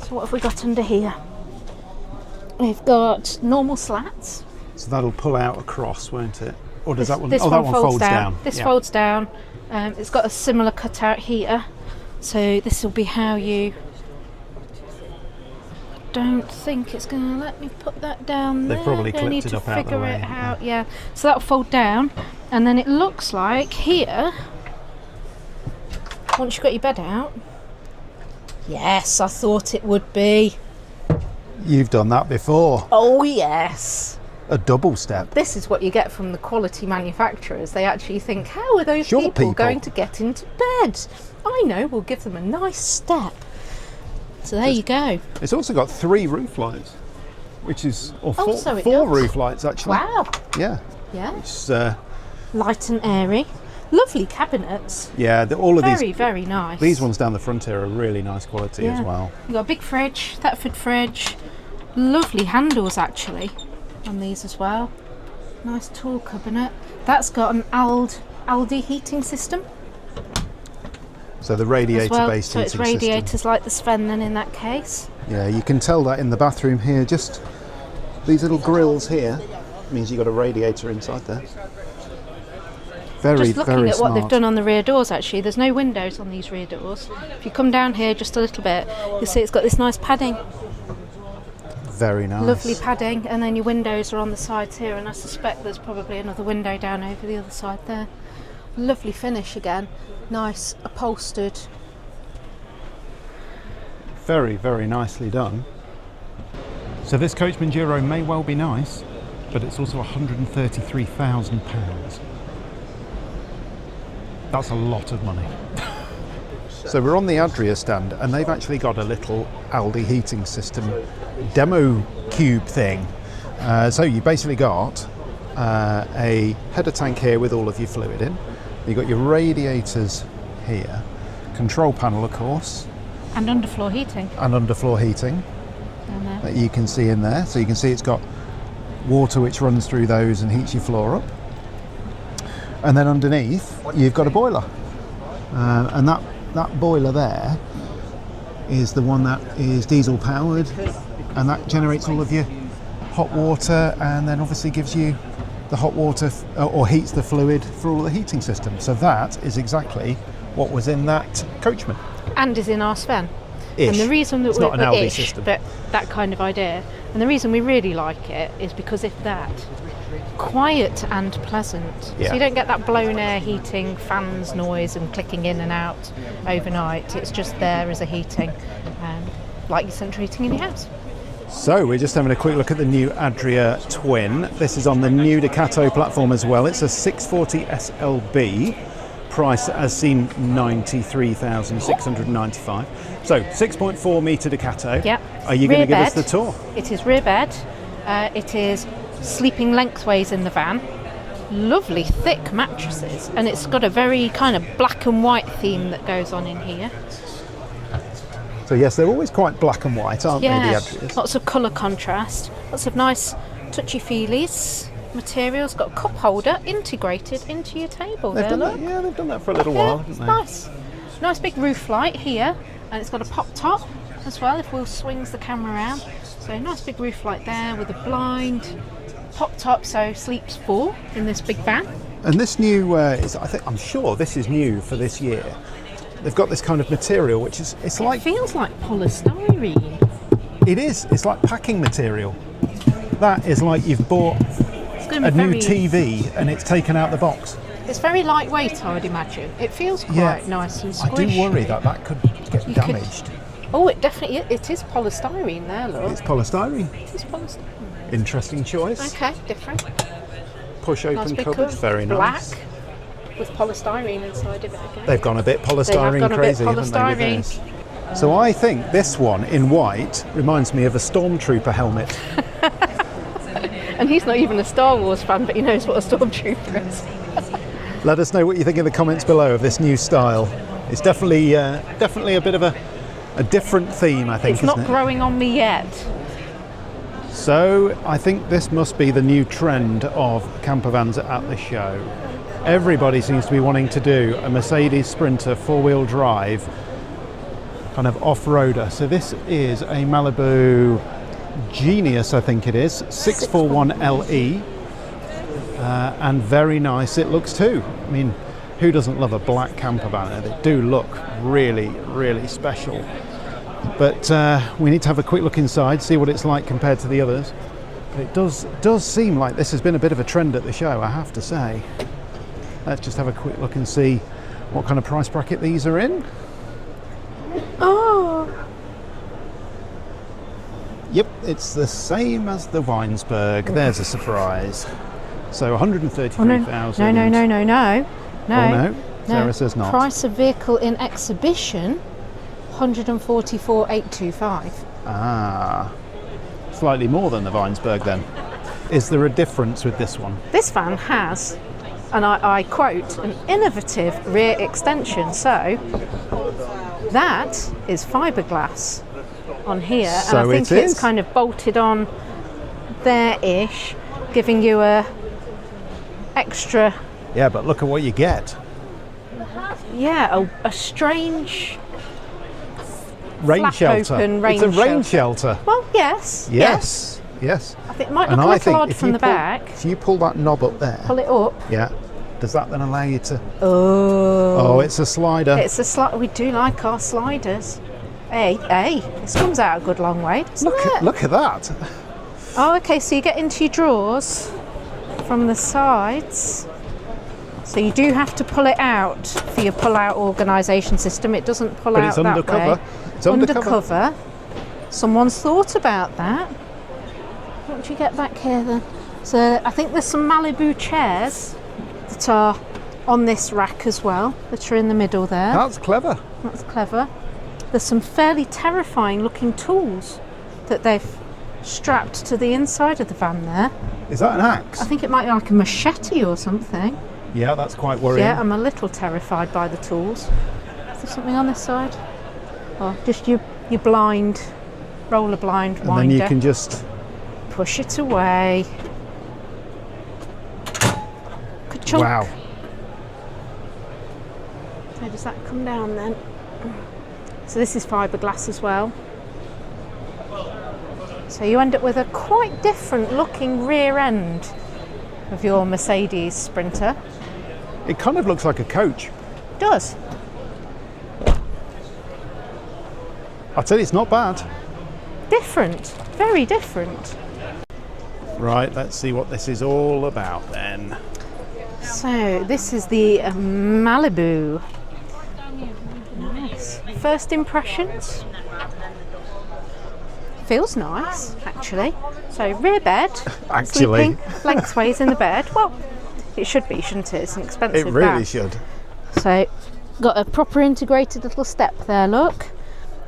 So what have we got under here? We've got normal slats. So that'll pull out across, won't it? Or does that one? This Oh, that one folds down. This Yeah. folds down. It's got a similar cutout heater. So this will be how you... I don't think it's going to let me put that down They've there. probably I need clipped it to up out the figure way, it out. Yeah. So that'll fold down, and then it looks like here. Once you've got your bed out. Yes, I thought it would be. You've done that before. Oh yes. A double step. This is what you get from the quality manufacturers. They actually think, how are those Short people people. going to get into bed? I know, we'll give them a nice step. So there you go. It's also got 3 roof lights, which is or Oh, four, so it 4 does. roof lights actually. Wow. Yeah. Yeah. It's, Light and airy. Lovely cabinets. yeah. All of Very, very nice. these ones down the front here are really nice quality as Yeah. well. You've got a big fridge, Thetford fridge. Lovely handles actually on these as well. Nice tall cabinet. That's got an Alde heating system So the as radiator well. based So it's heating system. radiators like the Sven then in that case. Yeah, you can tell that in the bathroom here. Just these little grills here means you've got a radiator inside there. Very, Just looking very at smart. what they've done on the rear doors actually, there's no windows on these rear doors. If you come down here just a little bit, you'll see it's got this nice padding. Very nice. Lovely padding, and then your windows are on the sides here, and I suspect there's probably another window down over the other side there. Lovely finish again, nice upholstered. Very, very nicely done. So this Coachman Duro may well be nice, but it's also £133,000. That's a lot of money. So we're on the Adria stand, and they've actually got a little Alde heating system demo cube thing. So you basically got a header tank here with all of your fluid in. You've got your radiators here, control panel of course, And underfloor heating and underfloor heating down there. that you can see in there. So you can see it's got water which runs through those and heats your floor up. And then underneath you've got a boiler, and that boiler there is the one that is diesel powered, and that generates all of your hot water and then obviously gives you the hot water or heats the fluid for all the heating systems. So that is exactly what was in that Coachman. And is in our Sven. Ish. And the reason that it's not an Alde system, but that kind of idea. And the reason we really like it is because it's that quiet and pleasant. Yeah. So you don't get that blown air heating, fans noise and clicking in and out overnight. It's just there as a heating, like your central heating in your house. So we're just having a quick look at the new Adria Twin. This is on the new Ducato platform as well. It's a 640 SLB. Price as seen 93,695. So 6.4 metre Ducato. Yep. Are you going to give us the tour? It is rear bed. It is sleeping lengthways in the van. Lovely thick mattresses, and it's got a very kind of black and white theme that goes on in here. So yes, they're always quite black and white, aren't they, the Adrias? Lots of colour contrast. Lots of nice touchy-feelies. Materials, got a cup holder integrated into your table. They've done that, yeah, they've done that for a little while, haven't they? Nice. Nice big roof light here, and it's got a pop top as well if Will swings the camera around. So nice big roof light there with a blind pop top, so sleeps 4 in this big van. And this new I'm sure this is new for this year. They've got this kind of material which is it feels like polystyrene. It is. It's like packing material. That is like you've bought a new TV and it's taken out the box. It's very lightweight, I would imagine. It feels quite nice and squishy. I do worry that could get damaged. It definitely it is polystyrene there, look. It's polystyrene. It is polystyrene. Interesting choice. Okay, different. Push open nice cupboards, very nice. Black with polystyrene inside of it again. They've gone a bit polystyrene crazy, haven't they, with this? So I think this one in white reminds me of a stormtrooper helmet. And he's not even a Star Wars fan, but he knows what a stormtrooper is. Let us know what you think in the comments below of this new style. It's definitely a bit of a different theme, I think, isn't it? It's not growing on me yet. So I think this must be the new trend of campervans at the show. Everybody seems to be wanting to do a Mercedes Sprinter 4-wheel drive kind of off-roader. So this is a Malibu Genius, I think it is, 641 LE, and very nice it looks too. I mean, who doesn't love a black campervan? They do look really, really special. But we need to have a quick look inside, see what it's like compared to the others. But it does seem like this has been a bit of a trend at the show, I have to say. Let's just have a quick look and see what kind of price bracket these are in. Oh! Yep, it's the same as the Weinsburg. There's a surprise. So 133,000. No. Oh no, Sarah says not. Price of vehicle in exhibition, 144,825. Ah, slightly more than the Weinsburg then. Is there a difference with this one? This van has, and I quote, an innovative rear extension. So that is fiberglass on here, so and I think it's kind of bolted on there-ish, giving you a extra. Yeah, but look at what you get. Yeah, a strange rain shelter. It's a rain shelter. Well, yes. Yes. I think it might look a little odd from the back. If you pull that knob up there. Pull it up. Yeah. Does that then allow you to? Oh, it's a slider. It's a slide. We do like our sliders. Hey, this comes out a good long way, doesn't it? Look at that. Oh, okay. So you get into your drawers from the sides. So you do have to pull it out for your pull-out organisation system. It doesn't pull out that way. But it's undercover. It's undercover. Someone's thought about that. What do you get back here then? So I think there's some Malibu chairs that are on this rack as well, that are in the middle there. That's clever. That's clever. There's some fairly terrifying looking tools that they've strapped to the inside of the van there. Is that an axe? I think it might be like a machete or something. Yeah, that's quite worrying. Yeah, I'm a little terrified by the tools. Is there something on this side? Oh, just your blind, roller blind winder. And then you can just push it away. Good chunk. Wow. So does that come down then? So this is fiberglass as well. So you end up with a quite different looking rear end of your Mercedes Sprinter. It kind of looks like a coach. It does. I'd say it's not bad. Different, very different. Right, let's see what this is all about then. So this is the Malibu. Nice. First impressions. Feels nice, actually. So rear bed. Actually. Sleeping lengthways in the bed. Well, it should be, shouldn't it? It's an expensive It really bed. should. So got a proper integrated little step there, look.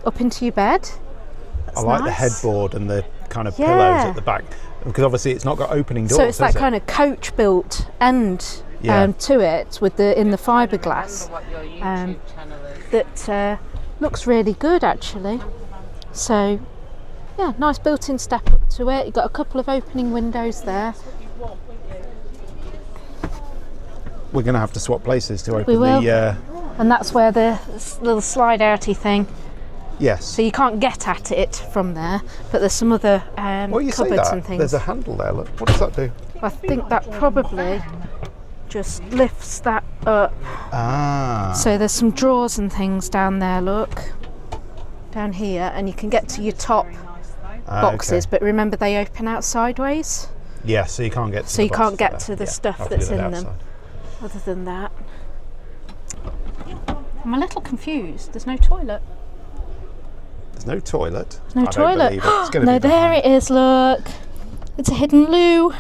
Up into your bed. That's I like nice. the headboard and the kind of Yeah. pillows at the back, because obviously it's not got opening doors. So it's that has it? kind of coach built end Yeah. to it with the in the fiberglass that looks really good actually. So yeah, nice built-in step up to it. You've got a couple of opening windows there. We're going to have to swap places to open We will. the. And that's where the little slide outy thing. Yes. So you can't get at it from there, but there's some other Well, you say cupboards that. and things. There's a handle there. Look, what does that do? I think that probably just lifts that up. Ah. So there's some drawers and things down there, look. Down here, and you can get to your top boxes, Okay. but remember they open out sideways. Yeah, so you can't get to So the you can't boxes get there. to the Yeah, stuff I'll do that's that in them. outside. Other than that, I'm a little confused. There's no toilet. There's no toilet. No I don't toilet. believe it. It's gonna No, be there behind. it is, look. It's a hidden loo.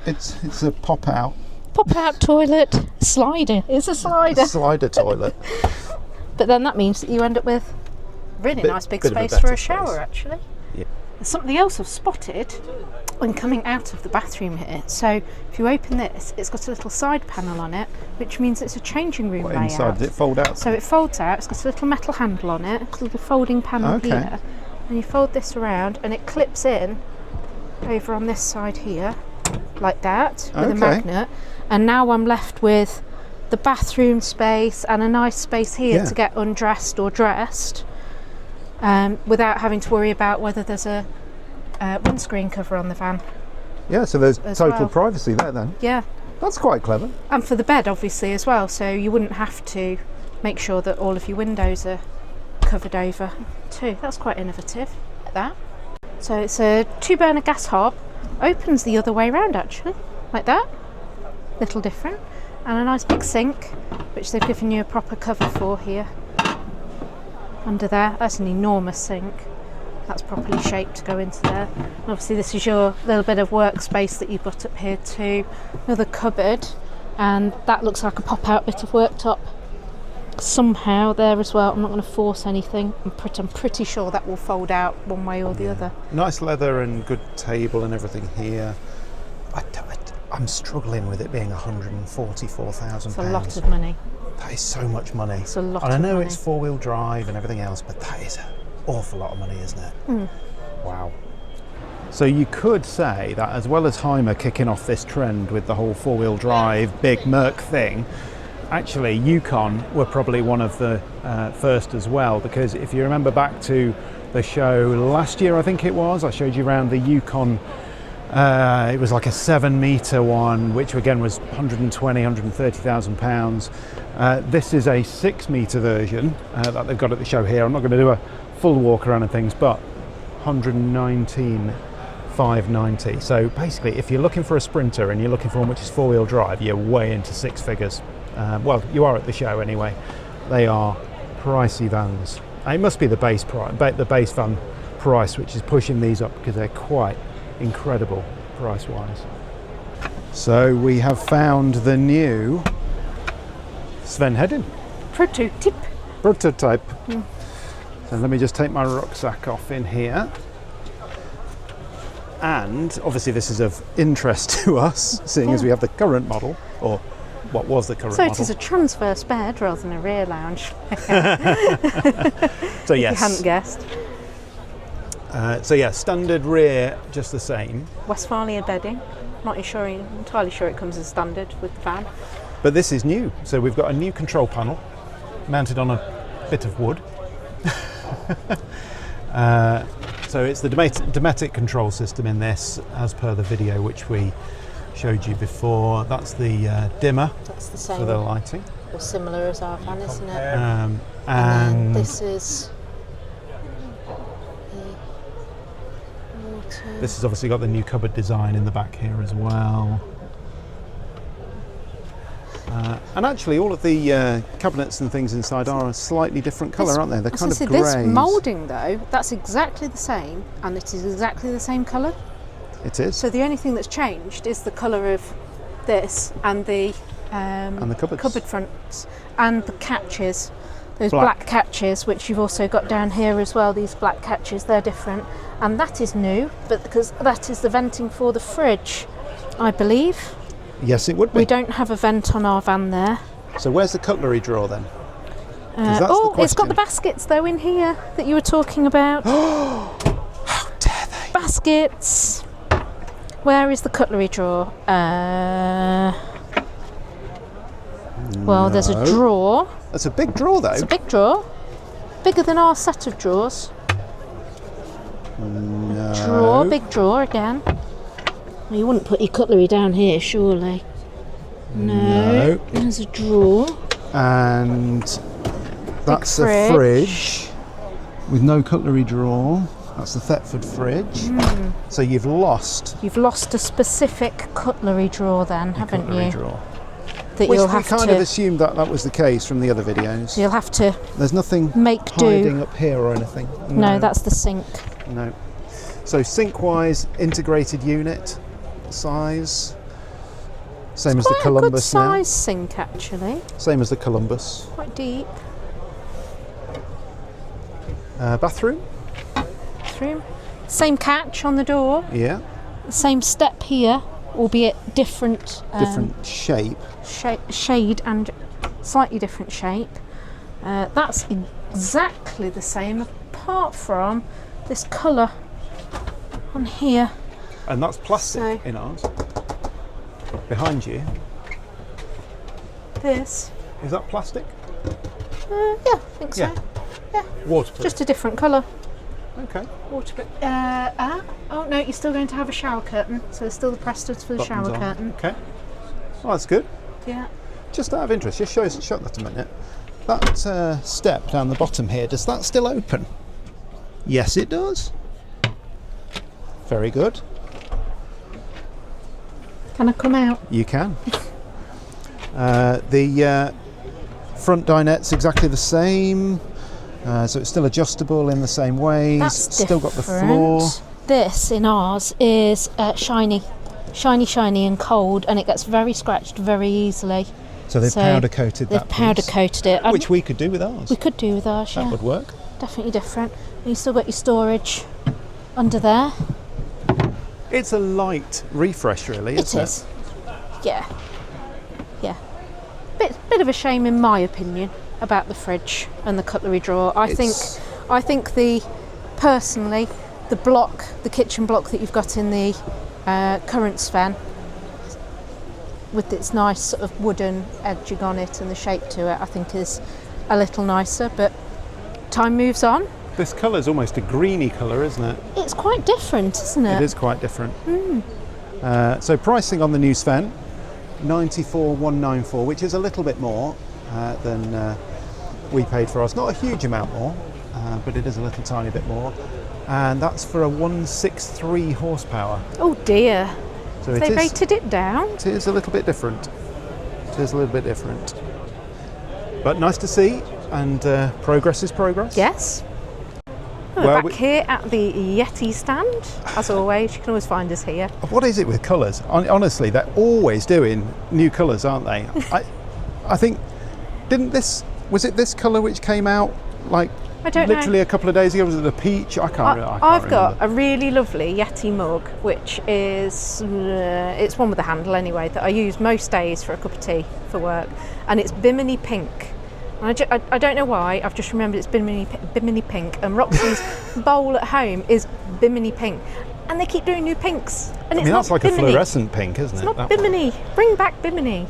It's a pop out Pop-out toilet. Slider. It's a slider. slider toilet. But then that means that you end up with really Bit- nice big bit of a space for better a shower, space. actually. Yeah. There's something else I've spotted when coming out of the bathroom here. So if you open this, it's got a little side panel on it, which means it's a changing room What layout. inside does it fold out? So it folds out, it's got a little metal handle on it, a little folding panel Okay. here, and you fold this around and it clips in over on this side here, like that, with a Okay. magnet. And now I'm left with the bathroom space and a nice space here Yeah. to get undressed or dressed, without having to worry about whether there's a windscreen cover on the van. Yeah, so there's as total well. privacy there then. Yeah, That's quite clever. and for the bed obviously as well, so you wouldn't have to make sure that all of your windows are covered over too. That's quite innovative, like that. So it's a 2-burner gas hob, opens the other way around actually, like that, little different, and a nice big sink which they've given you a proper cover for here under there. That's an enormous sink, that's properly shaped to go into there. And obviously this is your little bit of workspace that you've got up here too, another cupboard, and that looks like a pop-out bit of worktop somehow there as well. I'm not going to force anything. I'm pretty sure that will fold out one way or the other. Nice leather and good table and everything here. I'm struggling with it being £144,000. It's a lot of money. That is so much money. It's a lot And I of know money. it's 4-wheel drive and everything else, but that is an awful lot of money, isn't it? Wow. So you could say that as well as Hymer kicking off this trend with the whole 4-wheel drive, big Merc thing, actually Yukon were probably one of the first as well, because if you remember back to the show last year, I think it was, I showed you around the Yukon. It was like a 7-metre one, which again was £130,000. This is a 6-metre version that they've got at the show here. I'm not going to do a full walk around and things, but 119,590. So basically, if you're looking for a Sprinter and you're looking for one which is 4-wheel drive, you're way into 6 figures. Well, you are at the show anyway. They are pricey vans. It must be the base price, the base van price, which is pushing these up because they're quite incredible price-wise. So we have found the new Sven Hedin prototype. So let me just take my rucksack off in here. And obviously this is of interest to us, seeing as we have the current model, or what was the current So model. it is a transverse bed rather than a rear lounge, So if you yes. hadn't guessed. So yeah, standard rear, just the same. Westfalia bedding. Not entirely sure it comes as standard with the van. But this is new. So we've got a new control panel mounted on a bit of wood. So it's the Dometic control system in this, as per the video which we showed you before. That's the dimmer That's the for the same lighting. or similar as our van, isn't it? And then this is the water. this has obviously got the new cupboard design in the back here as well. And actually all of the cabinets and things inside are a slightly different colour, aren't they? They're kind of grey. This moulding though, that's exactly the same, and it is exactly the same colour. It is. So the only thing that's changed is the colour of this and the cupboard fronts and the catches. Those black catches, which you've also got down here as well, these black catches, they're different. And that is new, but because that is the venting for the fridge, I believe. Yes, it would be. We don't have a vent on our van there. So where's the cutlery drawer then? It's got the baskets though in here that you were talking about. How dare they? Baskets. Where is the cutlery drawer? Well, there's a drawer. That's a big drawer though. It's a big drawer. Bigger than our set of drawers. No. Drawer, big drawer again. Well, you wouldn't put your cutlery down here, surely. No. There's a drawer. And that's a fridge with no cutlery drawer. That's the Thetford fridge. So you've lost a specific cutlery drawer then, haven't you? Drawer. That Which you'll we have kind to, of assumed that was the case from the other videos. You'll have to There's nothing make hiding do. up here or anything. No, that's the sink. No. So sink-wise, integrated unit size. Same as the Quite a good Columbus now. size sink actually. Same as the Columbus. Quite deep. Bathroom. Same catch on the door. Yeah. Same step here, albeit different. Different shape. Shade and slightly different shape. That's exactly the same apart from this colour on here. And that's plastic in ours. Behind you. This. Is that plastic? Yeah, I think so. Yeah. Waterproof. Just a different colour. Okay. Waterproof. Oh no, you're still going to have a shower curtain, so there's still the presters for the Buttons shower on. curtain. Okay. Well, that's good. Yeah. Just out of interest, just show that a minute. That step down the bottom here, does that still open? Yes, it does. Very good. Can I come out? You can. The front dinette's exactly the same, so it's still adjustable in the same ways. That's still got the floor. This in ours is shiny and cold, and it gets very scratched very easily. So they've powder coated that. They've powder coated it, which we could do with ours. We could do with ours. That would work. Definitely different. And you still got your storage under there. It's a light refresh, really, isn't it? Yeah. Bit of a shame, in my opinion, about the fridge and the cutlery drawer. I think personally, the kitchen block that you've got in the current Sven, with its nice sort of wooden edging on it and the shape to it, I think is a little nicer. But time moves on. This colour's almost a greeny colour, isn't it? It's quite different, isn't it? It is quite different. So pricing on the new Sven, 94,194, which is a little bit more than we paid for ours. Not a huge amount more, but it is a little tiny bit more. And that's for a 163 horsepower. Oh dear. So they rated it down. It is a little bit different. It is a little bit different. But nice to see, and progress is progress. Yes. We're back here at the Yeti stand. As always, you can always find us here. What is it with colours? Honestly, they're always doing new colours, aren't they? I think, was it this colour which came out like literally a couple of days ago? Was it the peach? I can't remember. I've got a really lovely Yeti mug, which is, it's one with a handle anyway, that I use most days for a cup of tea for work. And it's Bimini pink. And I don't know why, I've just remembered it's Bimini pink, and Roxy's bowl at home is Bimini pink, and they keep doing new pinks. And it's that's not like Bimini. A fluorescent pink, isn't it? It's not Bimini. Bring back Bimini.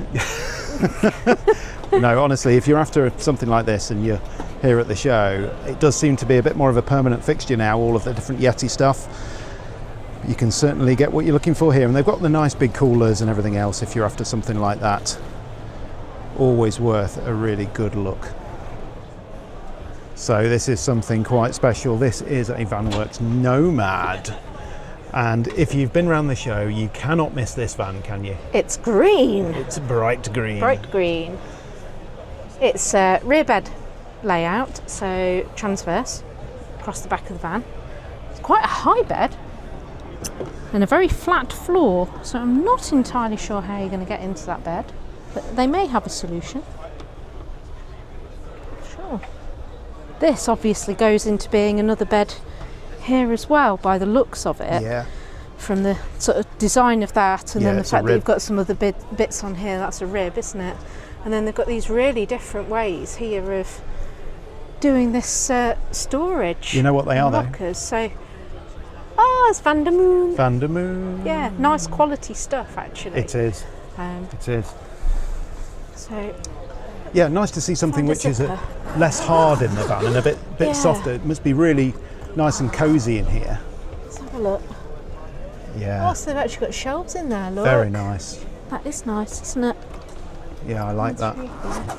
No, honestly, if you're after something like this and you're here at the show, it does seem to be a bit more of a permanent fixture now, all of the different Yeti stuff. You can certainly get what you're looking for here, and they've got the nice big coolers and everything else if you're after something like that. Always worth a really good look. So this is something quite special. This is a Vanworx Nomad, and if you've been around the show, you cannot miss this van, can you? It's green. It's bright green. Bright green. It's a rear bed layout, so transverse across the back of the van. It's quite a high bed and a very flat floor, so I'm not entirely sure how you're going to get into that bed, but they may have a solution. Sure. This obviously goes into being another bed here as well by the looks of it. Yeah. From the sort of design of that, and then the it's fact that you've got some other bits on here, that's a rib, isn't it? And then they've got these really different ways here of doing this storage. You know what they are, lockers. So, it's Van der Moon. Van der Moon. Yeah, nice quality stuff actually. It is. It is. So. Yeah, nice to see something which is less hard in the van and a bit softer. It must be really nice and cosy in here. Let's have a look. Yeah. Oh, so they've actually got shelves in there, look. Very nice. That is nice, isn't it? Yeah, I like that. Really cool.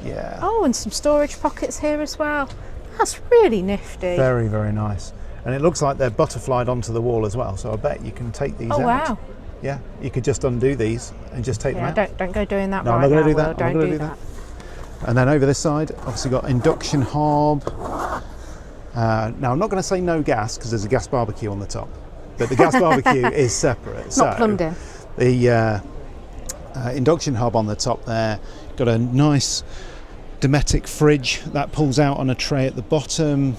Yeah. Oh, and some storage pockets here as well. That's really nifty. Very, very nice. And it looks like they're butterflied onto the wall as well, so I bet you can take these out. Oh, wow. Yeah, you could just undo these and just take them out. Don't go doing that No, right I'm not going now, to do that. Will. I'm not Don't going to do that. And then over this side, obviously got induction hob. Now, I'm not going to say no gas because there's a gas barbecue on the top, but the gas barbecue is separate. Not plumbed in. The induction hob on the top there, got a nice Dometic fridge that pulls out on a tray at the bottom.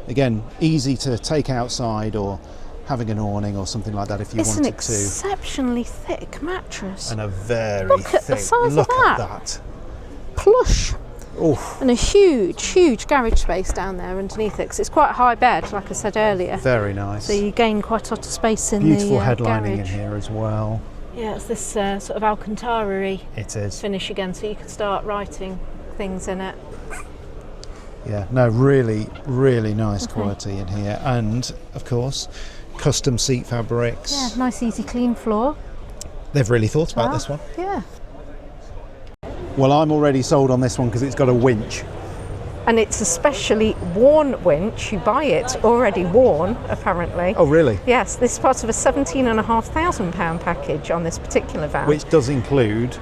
Again, easy to take outside or having an awning or something like that if you It's wanted to. It's an exceptionally thick mattress. And a very look at thick, the size look of that. at that. Plush. Oof. And a huge garage space down there underneath it, because it's quite a high bed, like I said earlier. Very nice. So you gain quite a lot of space in Beautiful the headlining garage. in here as well. Yeah, it's this sort of Alcantara-y It is. finish again, so you can start writing things in it. Yeah, no, really, really nice quality in here. And, of course, custom seat fabrics. Yeah, nice, easy, clean floor. They've really thought about this one. Yeah. Well, I'm already sold on this one because it's got a winch. And it's a specially worn winch. You buy it already worn, apparently. Oh, really? Yes, this is part of a £17,500 package on this particular van. Which does include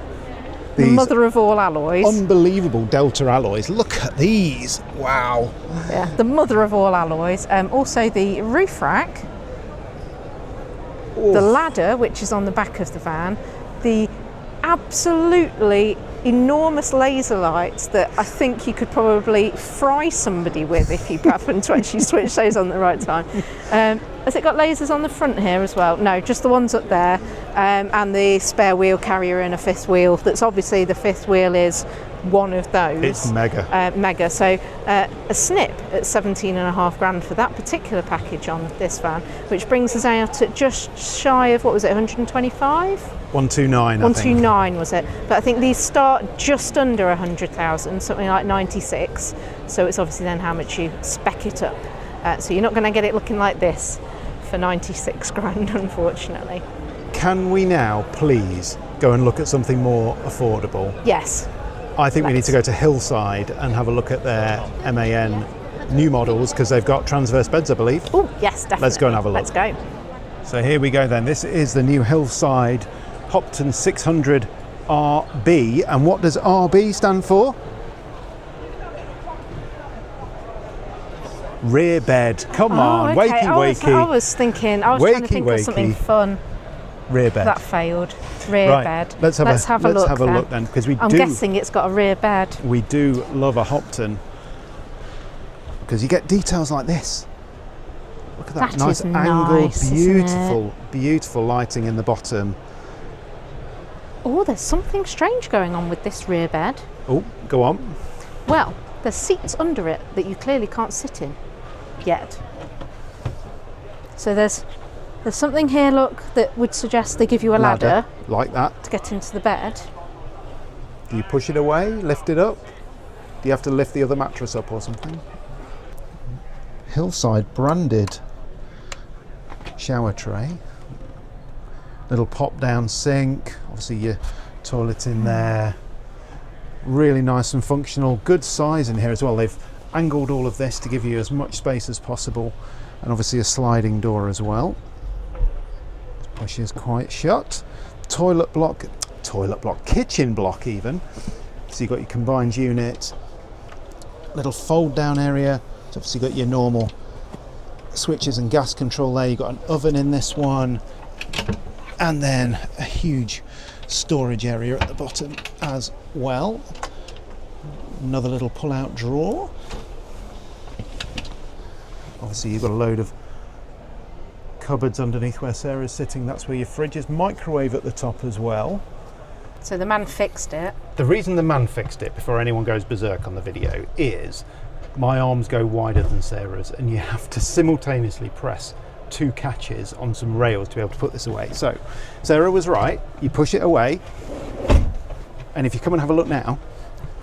the these mother of all alloys. unbelievable Delta alloys. Look at these. Wow. Yeah, the mother of all alloys. Also the roof rack, the ladder, which is on the back of the van, the absolutely enormous laser lights that I think you could probably fry somebody with if you happened to actually switch those on at the right time. Has it got lasers on the front here as well? No, just the ones up there, and the spare wheel carrier and a fifth wheel. That's obviously the fifth wheel is one of those. It's mega. Mega. So a snip at £17,500 for that particular package on this van, which brings us out at just shy of, what was it, 125? 129, 129 was it? But I think these start just under 100,000, something like 96. So it's obviously then how much you spec it up. So you're not going to get it looking like this for 96 grand, unfortunately. Can we now please go and look at something more affordable? Yes. I think we need to go to Hillside and have a look at their MAN new models because they've got transverse beds, I believe. Oh, yes, definitely. Let's go and have a look. Let's go. So here we go then. This is the new Hillside Hopton 600 RB. And what does RB stand for? Rear bed. Come on, okay. wakey. I was trying to think of something fun. Rear bed. That failed. Rear bed. Let's have a look then, because I'm guessing it's got a rear bed. We do love a Hopton because you get details like this. Look at that nice angle, beautiful lighting in the bottom. Oh, there's something strange going on with this rear bed. Oh, go on. Well, there's seats under it that you clearly can't sit in yet. So there's something here, look, that would suggest they give you a ladder like that to get into the bed. Do you push it away, lift it up? Do you have to lift the other mattress up or something? Hillside branded shower tray, little pop down sink, obviously your toilet in there, really nice and functional, good size in here as well. They've angled all of this to give you as much space as possible, and obviously a sliding door as well. Pushes quite shut. Kitchen block even. So you've got your combined unit, little fold down area. So obviously you've got your normal switches and gas control there. You've got an oven in this one, and then a huge storage area at the bottom as well. Another little pull out drawer. Obviously you've got a load of cupboards underneath where Sarah's sitting. That's where your fridge is. Microwave at the top as well. So the man fixed it. The reason the man fixed it, before anyone goes berserk on the video, is my arms go wider than Sarah's, and you have to simultaneously press 2 catches on some rails to be able to put this away. So Sarah was right, you push it away, and if you come and have a look now,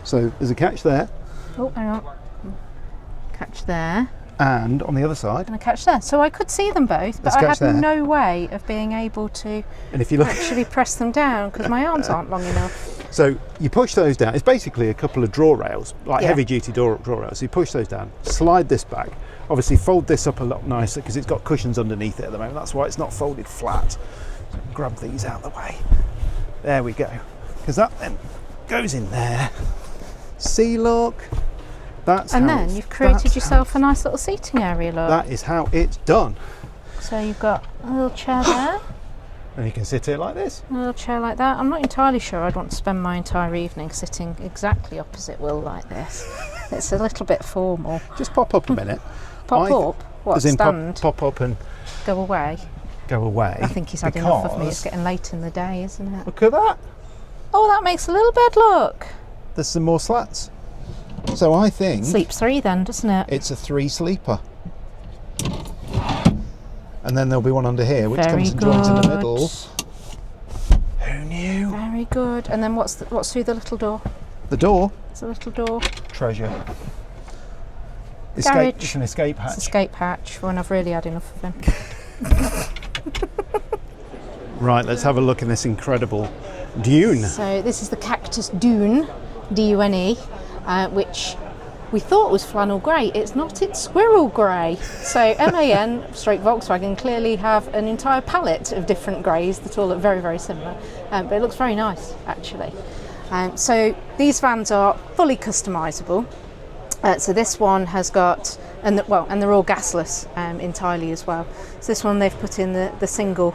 so there's a catch there. Oh, hang on. Catch there. And on the other side, And a catch there. So I could see them both, but I had no way of being able to and if you look, actually press them down because my arms aren't long enough. so you push those down. It's basically a couple of draw rails, like heavy duty draw rails. So you push those down, slide this back, obviously fold this up a lot nicer because it's got cushions underneath it at the moment. That's why it's not folded flat. So grab these out of the way. There we go. Because that then goes in there. See, look. And then you've created yourself a nice little seating area, look. That is how it's done. So you've got a little chair there. And you can sit here like this. A little chair like that. I'm not entirely sure I'd want to spend my entire evening sitting exactly opposite Will like this. It's a little bit formal. Just pop up a minute. Pop up? What, as in stand? Pop up and go away? Go away. I think he's had enough of me. It's getting late in the day, isn't it? Look at that. Oh, that makes a little bed, look. There's some more slats. So I think Sleeps 3 then, doesn't it? it's a 3 sleeper. And then there'll be one under here which comes and joins in the middle. Who knew? Very good. And then what's through the little door? The door. It's a little door. Treasure. Garage. It's an escape hatch. It's an escape hatch for when I've really had enough of him. Right, let's have a look in this incredible Dune. So this is the Kaktus Dune, D-U-N-E, which we thought was flannel grey. It's not, it's squirrel grey. So MAN stroke Volkswagen clearly have an entire palette of different greys that all look very, very similar. But it looks very nice, actually. So these vans are fully customisable. So this one has got, and they're all gasless entirely as well. So this one they've put in the single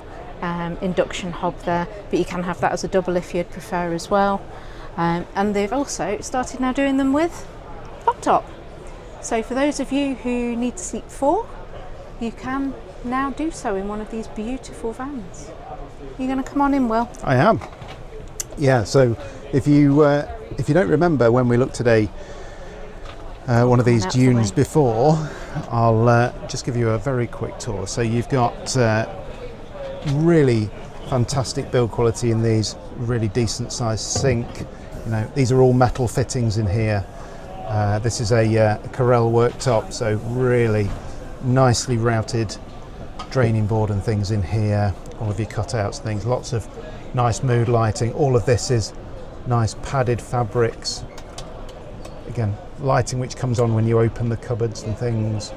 induction hob there, but you can have that as a double if you'd prefer as well. And they've also started now doing them with laptop. So for those of you who need to sleep 4, you can now do so in one of these beautiful vans. You're going to come on in, Will? I am. Yeah, so if you don't remember when we looked at one of these Dunes before, I'll just give you a very quick tour. So you've got really fantastic build quality in these, really decent sized sink. You know, these are all metal fittings in here. This is a Carrel worktop, so really nicely routed draining board and things in here. All of your cutouts, things, lots of nice mood lighting. All of this is nice padded fabrics. Again, lighting which comes on when you open the cupboards and things.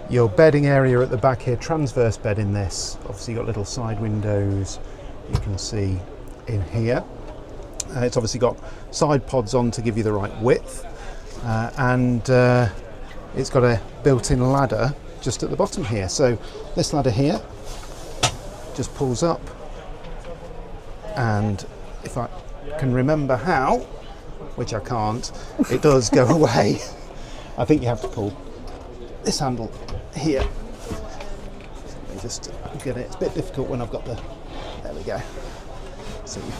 Your bedding area at the back here, transverse bed in this. Obviously you've got little side windows you can see in here. It's obviously got side pods on to give you the right width, and it's got a built-in ladder just at the bottom here. So this ladder here just pulls up, and if I can remember how, which I can't, it does go away. I think you have to pull this handle here. Let me just get it. It's a bit difficult when I've got the, there we go. So you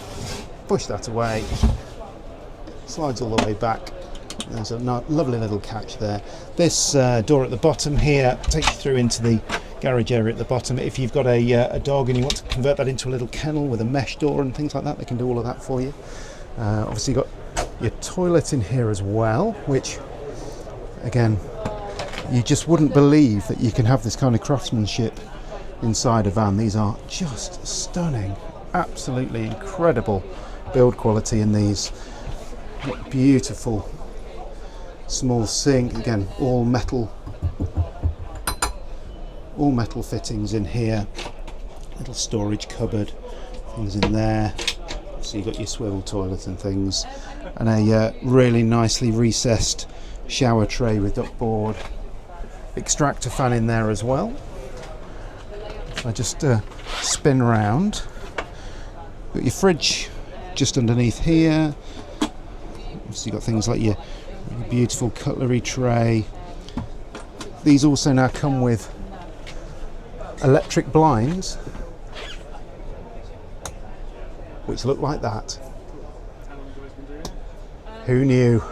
push that away, slides all the way back. There's a lovely little catch there. This door at the bottom here takes you through into the garage area at the bottom. If you've got a dog and you want to convert that into a little kennel with a mesh door and things like that, they can do all of that for you. Obviously you've got your toilet in here as well, which again, you just wouldn't believe that you can have this kind of craftsmanship inside a van. These are just stunning, absolutely incredible build quality in these. What beautiful small sink, again all metal fittings in here, little storage cupboard, things in there, so you've got your swivel toilet and things, and a really nicely recessed shower tray with duckboard, extractor fan in there as well. If I just spin round, got your fridge just underneath here, so you've got things like your beautiful cutlery tray. These also now come with electric blinds which look like that. Who knew?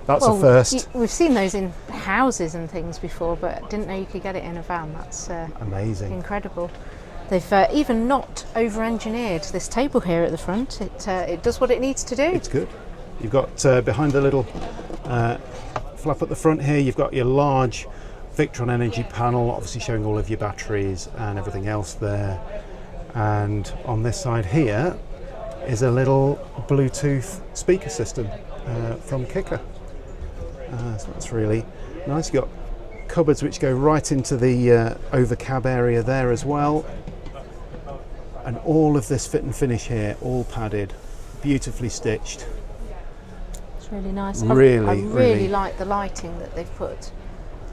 That's a first. We've seen those in houses and things before, but didn't know you could get it in a van. That's amazing. Incredible. They've even not over-engineered this table here at the front. It does what it needs to do. It's good. You've got behind the little flap at the front here, you've got your large Victron energy panel, obviously showing all of your batteries and everything else there. And on this side here is a little Bluetooth speaker system from Kicker. So that's really nice. You've got cupboards which go right into the over cab area there as well. And all of this fit and finish here, all padded, beautifully stitched. It's really nice. I really like the lighting that they've put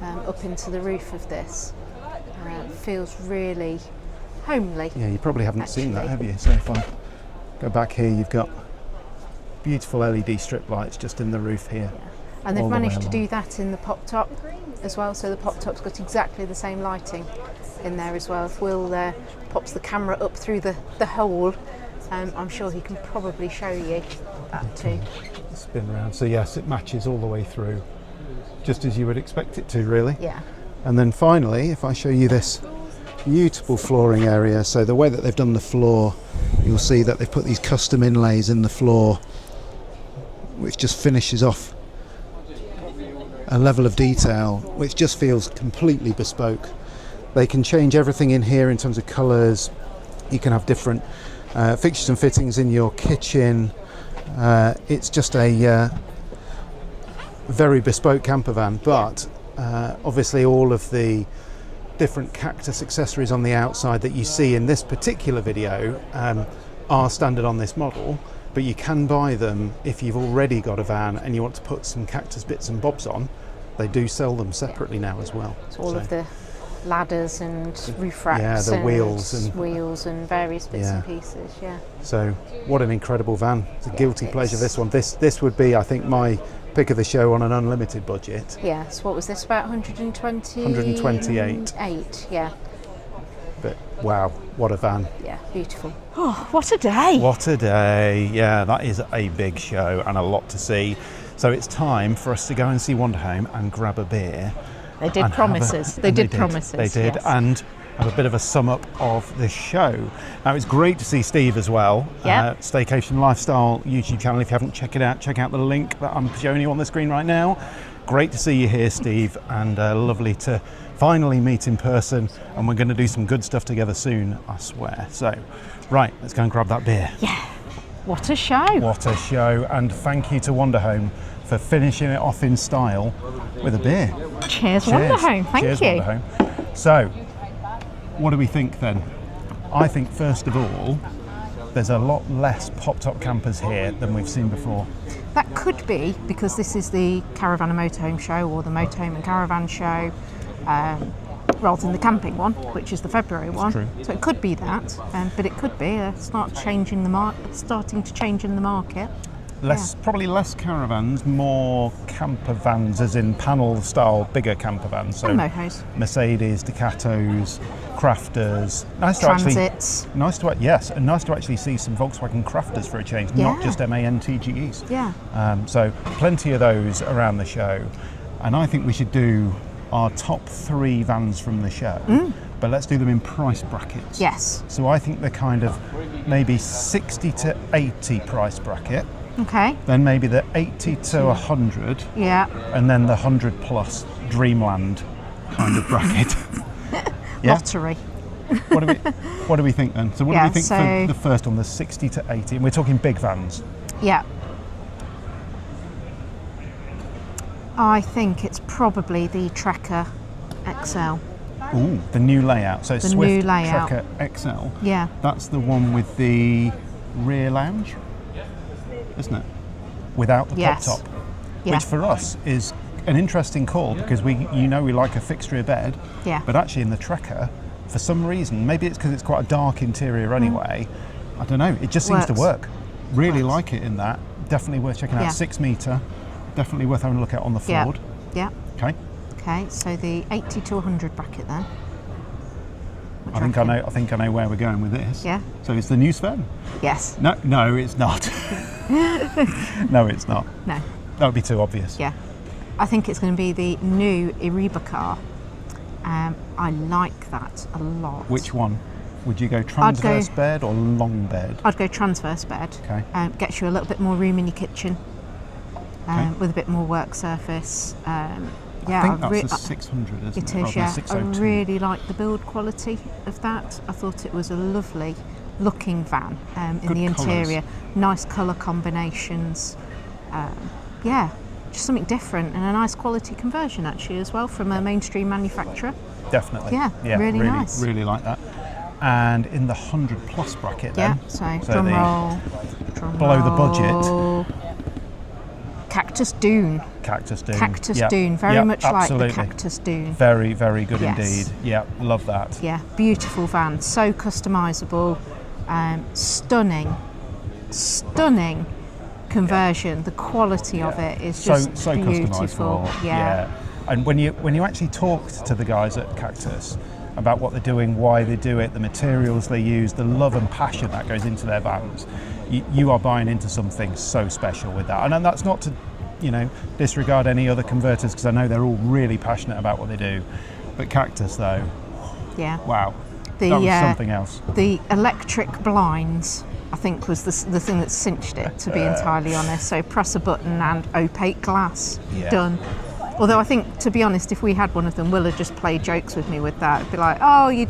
up into the roof of this. It feels really homely. Yeah, you probably haven't seen that, have you? So if I go back here, you've got beautiful LED strip lights just in the roof here. Yeah. And they've managed to do that in the pop top as well, so the pop top's got exactly the same lighting in there as well. If Will pops the camera up through the hole, I'm sure he can probably show you that too. Spin around. So yes, it matches all the way through, just as you would expect it to, really. Yeah. And then finally, if I show you this beautiful flooring area, so the way that they've done the floor, you'll see that they've put these custom inlays in the floor, which just finishes off a level of detail which just feels completely bespoke. They can change everything in here in terms of colours. You can have different fixtures and fittings in your kitchen. It's just a very bespoke camper van, but obviously all of the different Kaktus accessories on the outside that you see in this particular video are standard on this model, but you can buy them if you've already got a van and you want to put some Kaktus bits and bobs on. They do sell them separately now as well. So all of the ladders and roof racks, yeah, the wheels and various bits and pieces. Yeah. So what an incredible van! It's a guilty pleasure. This one. This would be, I think, my pick of the show on an unlimited budget. Yeah. So what was this, about 120? 128. 8. Yeah. But wow, what a van! Yeah, beautiful. Oh, what a day! What a day! Yeah, that is a big show and a lot to see. So it's time for us to go and see Motorhome and grab a beer. They did promise us. They did promise us. They did, yes. And have a bit of a sum up of the show. Now, it's great to see Steve as well. Yeah. Staycation Lifestyle YouTube channel. If you haven't checked it out, check out the link that I'm showing you on the screen right now. Great to see you here, Steve, and lovely to finally meet in person. And we're going to do some good stuff together soon, I swear. So, right, let's go and grab that beer. Yeah. What a show! What a show! And thank you to Motorhome for finishing it off in style with a beer. Cheers. Motorhome, thank Cheers, you. Motorhome. So, what do we think then? I think first of all, there's a lot less pop-top campers here than we've seen before. That could be because this is the Caravan and Motorhome show, or the Motorhome and Caravan show, rather than the camping one, which is the February one. True. So it could be that, but it could be starting to change in the market. Probably less caravans, more camper vans, as in panel style, bigger camper vans. So and motos. Mercedes, Ducatos, Crafters. Transits. Nice to actually see some Volkswagen Crafters for a change, not just MAN TGEs. Yeah. So plenty of those around the show, and I think we should do our top 3 vans from the show. But let's do them in price brackets. Yes. So I think they're kind of maybe 60 to 80 price bracket. Okay. Then maybe the 80 to 100. Yeah. And then the 100 plus Dreamland kind of bracket. Yeah? Lottery. What do we think then? So what do Yeah, we think so- for the first one, the 60 to 80? And we're talking big vans. Yeah. I think it's probably the Trekker XL. Ooh, the new layout. So The Swift new layout. Trekker XL. Yeah. That's the one with the rear lounge, isn't it? Without the Yes. pop top. Yeah. Which for us is an interesting call because we like a fixed rear bed. Yeah. But actually in the Trekker, for some reason, maybe it's because it's quite a dark interior anyway, I don't know, it just seems to Works. work. Really like it in that. Definitely worth checking out. Yeah. 6 metre. Definitely worth having a look at on the Yeah. Ford. Yeah. Okay. Okay, so the 80 to 100 bracket then. What do I you think I know where we're going with this. Yeah. So it's the new Sven. Yes. No, it's not. No, it's not. No. That would be too obvious. Yeah. I think it's going to be the new EribaCar. I like that a lot. Which one? Would you go transverse bed or long bed? I'd go transverse bed. Okay. Gets you a little bit more room in your kitchen. Okay. With a bit more work surface. I think that's a 600, isn't it? It is, rather than yeah. I 602. really like the build quality of that. I thought it was a lovely looking van in Good the colours. interior. Nice colour combinations. Yeah, just something different and a nice quality conversion actually as well from a mainstream manufacturer. Definitely. Yeah, really nice. Really like that. And in the 100 plus bracket Yeah, then. so So drum the- roll. below the budget. Kaktus Dune. Kaktus Dune. Kaktus Yep. Dune, very Yep, much absolutely. like the Kaktus Dune. Very, very good Yes. indeed. Yeah, love that. Yeah, beautiful van, so customisable, stunning conversion. The quality of it is just so beautiful. customisable. Yeah. And when you actually talked to the guys at Kaktus about what they're doing, why they do it, the materials they use, the love and passion that goes into their vans, you are buying into something so special with that. And that's not to, disregard any other converters because I know they're all really passionate about what they do. But Kaktus though, Yeah. wow, The, that was something else. The electric blinds, I think, was the thing that cinched it, to be entirely honest. So press a button and opaque glass, Yeah. done. Although I think, to be honest, if we had one of them, Will would just play jokes with me with that. It'd be like, oh, you're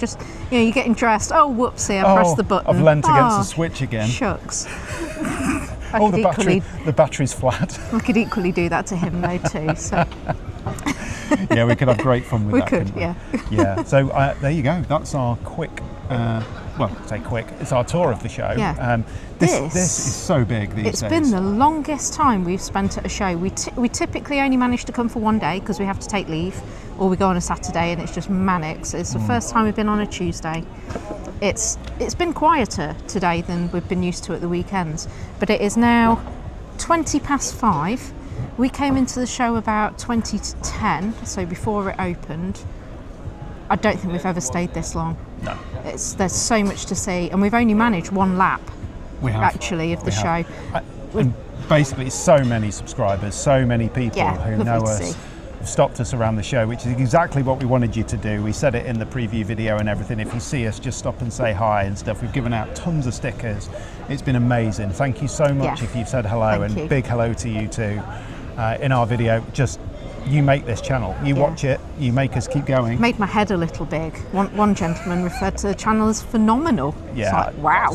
getting dressed. Oh, whoopsie, I pressed the button. I've leant against Oh, the switch again. Shucks. The battery's flat. I could equally do that to him though too. So Yeah, we could have great fun with we that. could, couldn't we? yeah. Yeah. So there you go. That's our quick. It's our tour of the show. Yeah. This is so big these days. It's been the longest time we've spent at a show. We typically only manage to come for one day because we have to take leave, or we go on a Saturday and it's just manic. So it's the first time we've been on a Tuesday. It's been quieter today than we've been used to at the weekends, but it is now 5:20. We came into the show about 20 to 10, so before it opened. I don't think we've ever stayed this long. No. There's so much to see, and we've only managed one lap We have. actually of the show. And basically, so many subscribers, so many people Yeah, who lovely know to us see. have stopped us around the show, which is exactly what we wanted you to do. We said it in the preview video and everything. If you see us, just stop and say hi and stuff. We've given out tons of stickers. It's been amazing. Thank you so much Yeah. if you've said hello, Thank and you. big hello to you too in our video. Just you make this channel. You Yeah. watch it. You make us keep going. Made my head a little big. One gentleman referred to the channel as phenomenal. Yeah. It's like, wow.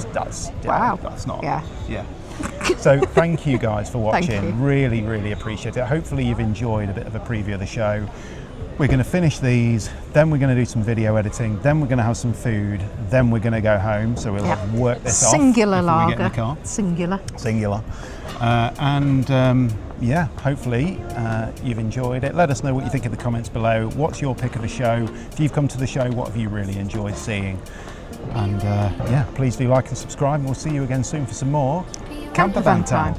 Wow. That's not. Yeah. Yeah. So thank you guys for Thank watching. you. Really, really appreciate it. Hopefully you've enjoyed a bit of a preview of the show. We're going to finish these, then we're going to do some video editing, then we're going to have some food, then we're going to go home. So we'll Yeah. have work this Singular off before we get in lager. the car. Singular. Hopefully you've enjoyed it. Let us know what you think in the comments below. What's your pick of the show? If you've come to the show, what have you really enjoyed seeing? And please do like and subscribe, and we'll see you again soon for some more Campervan time.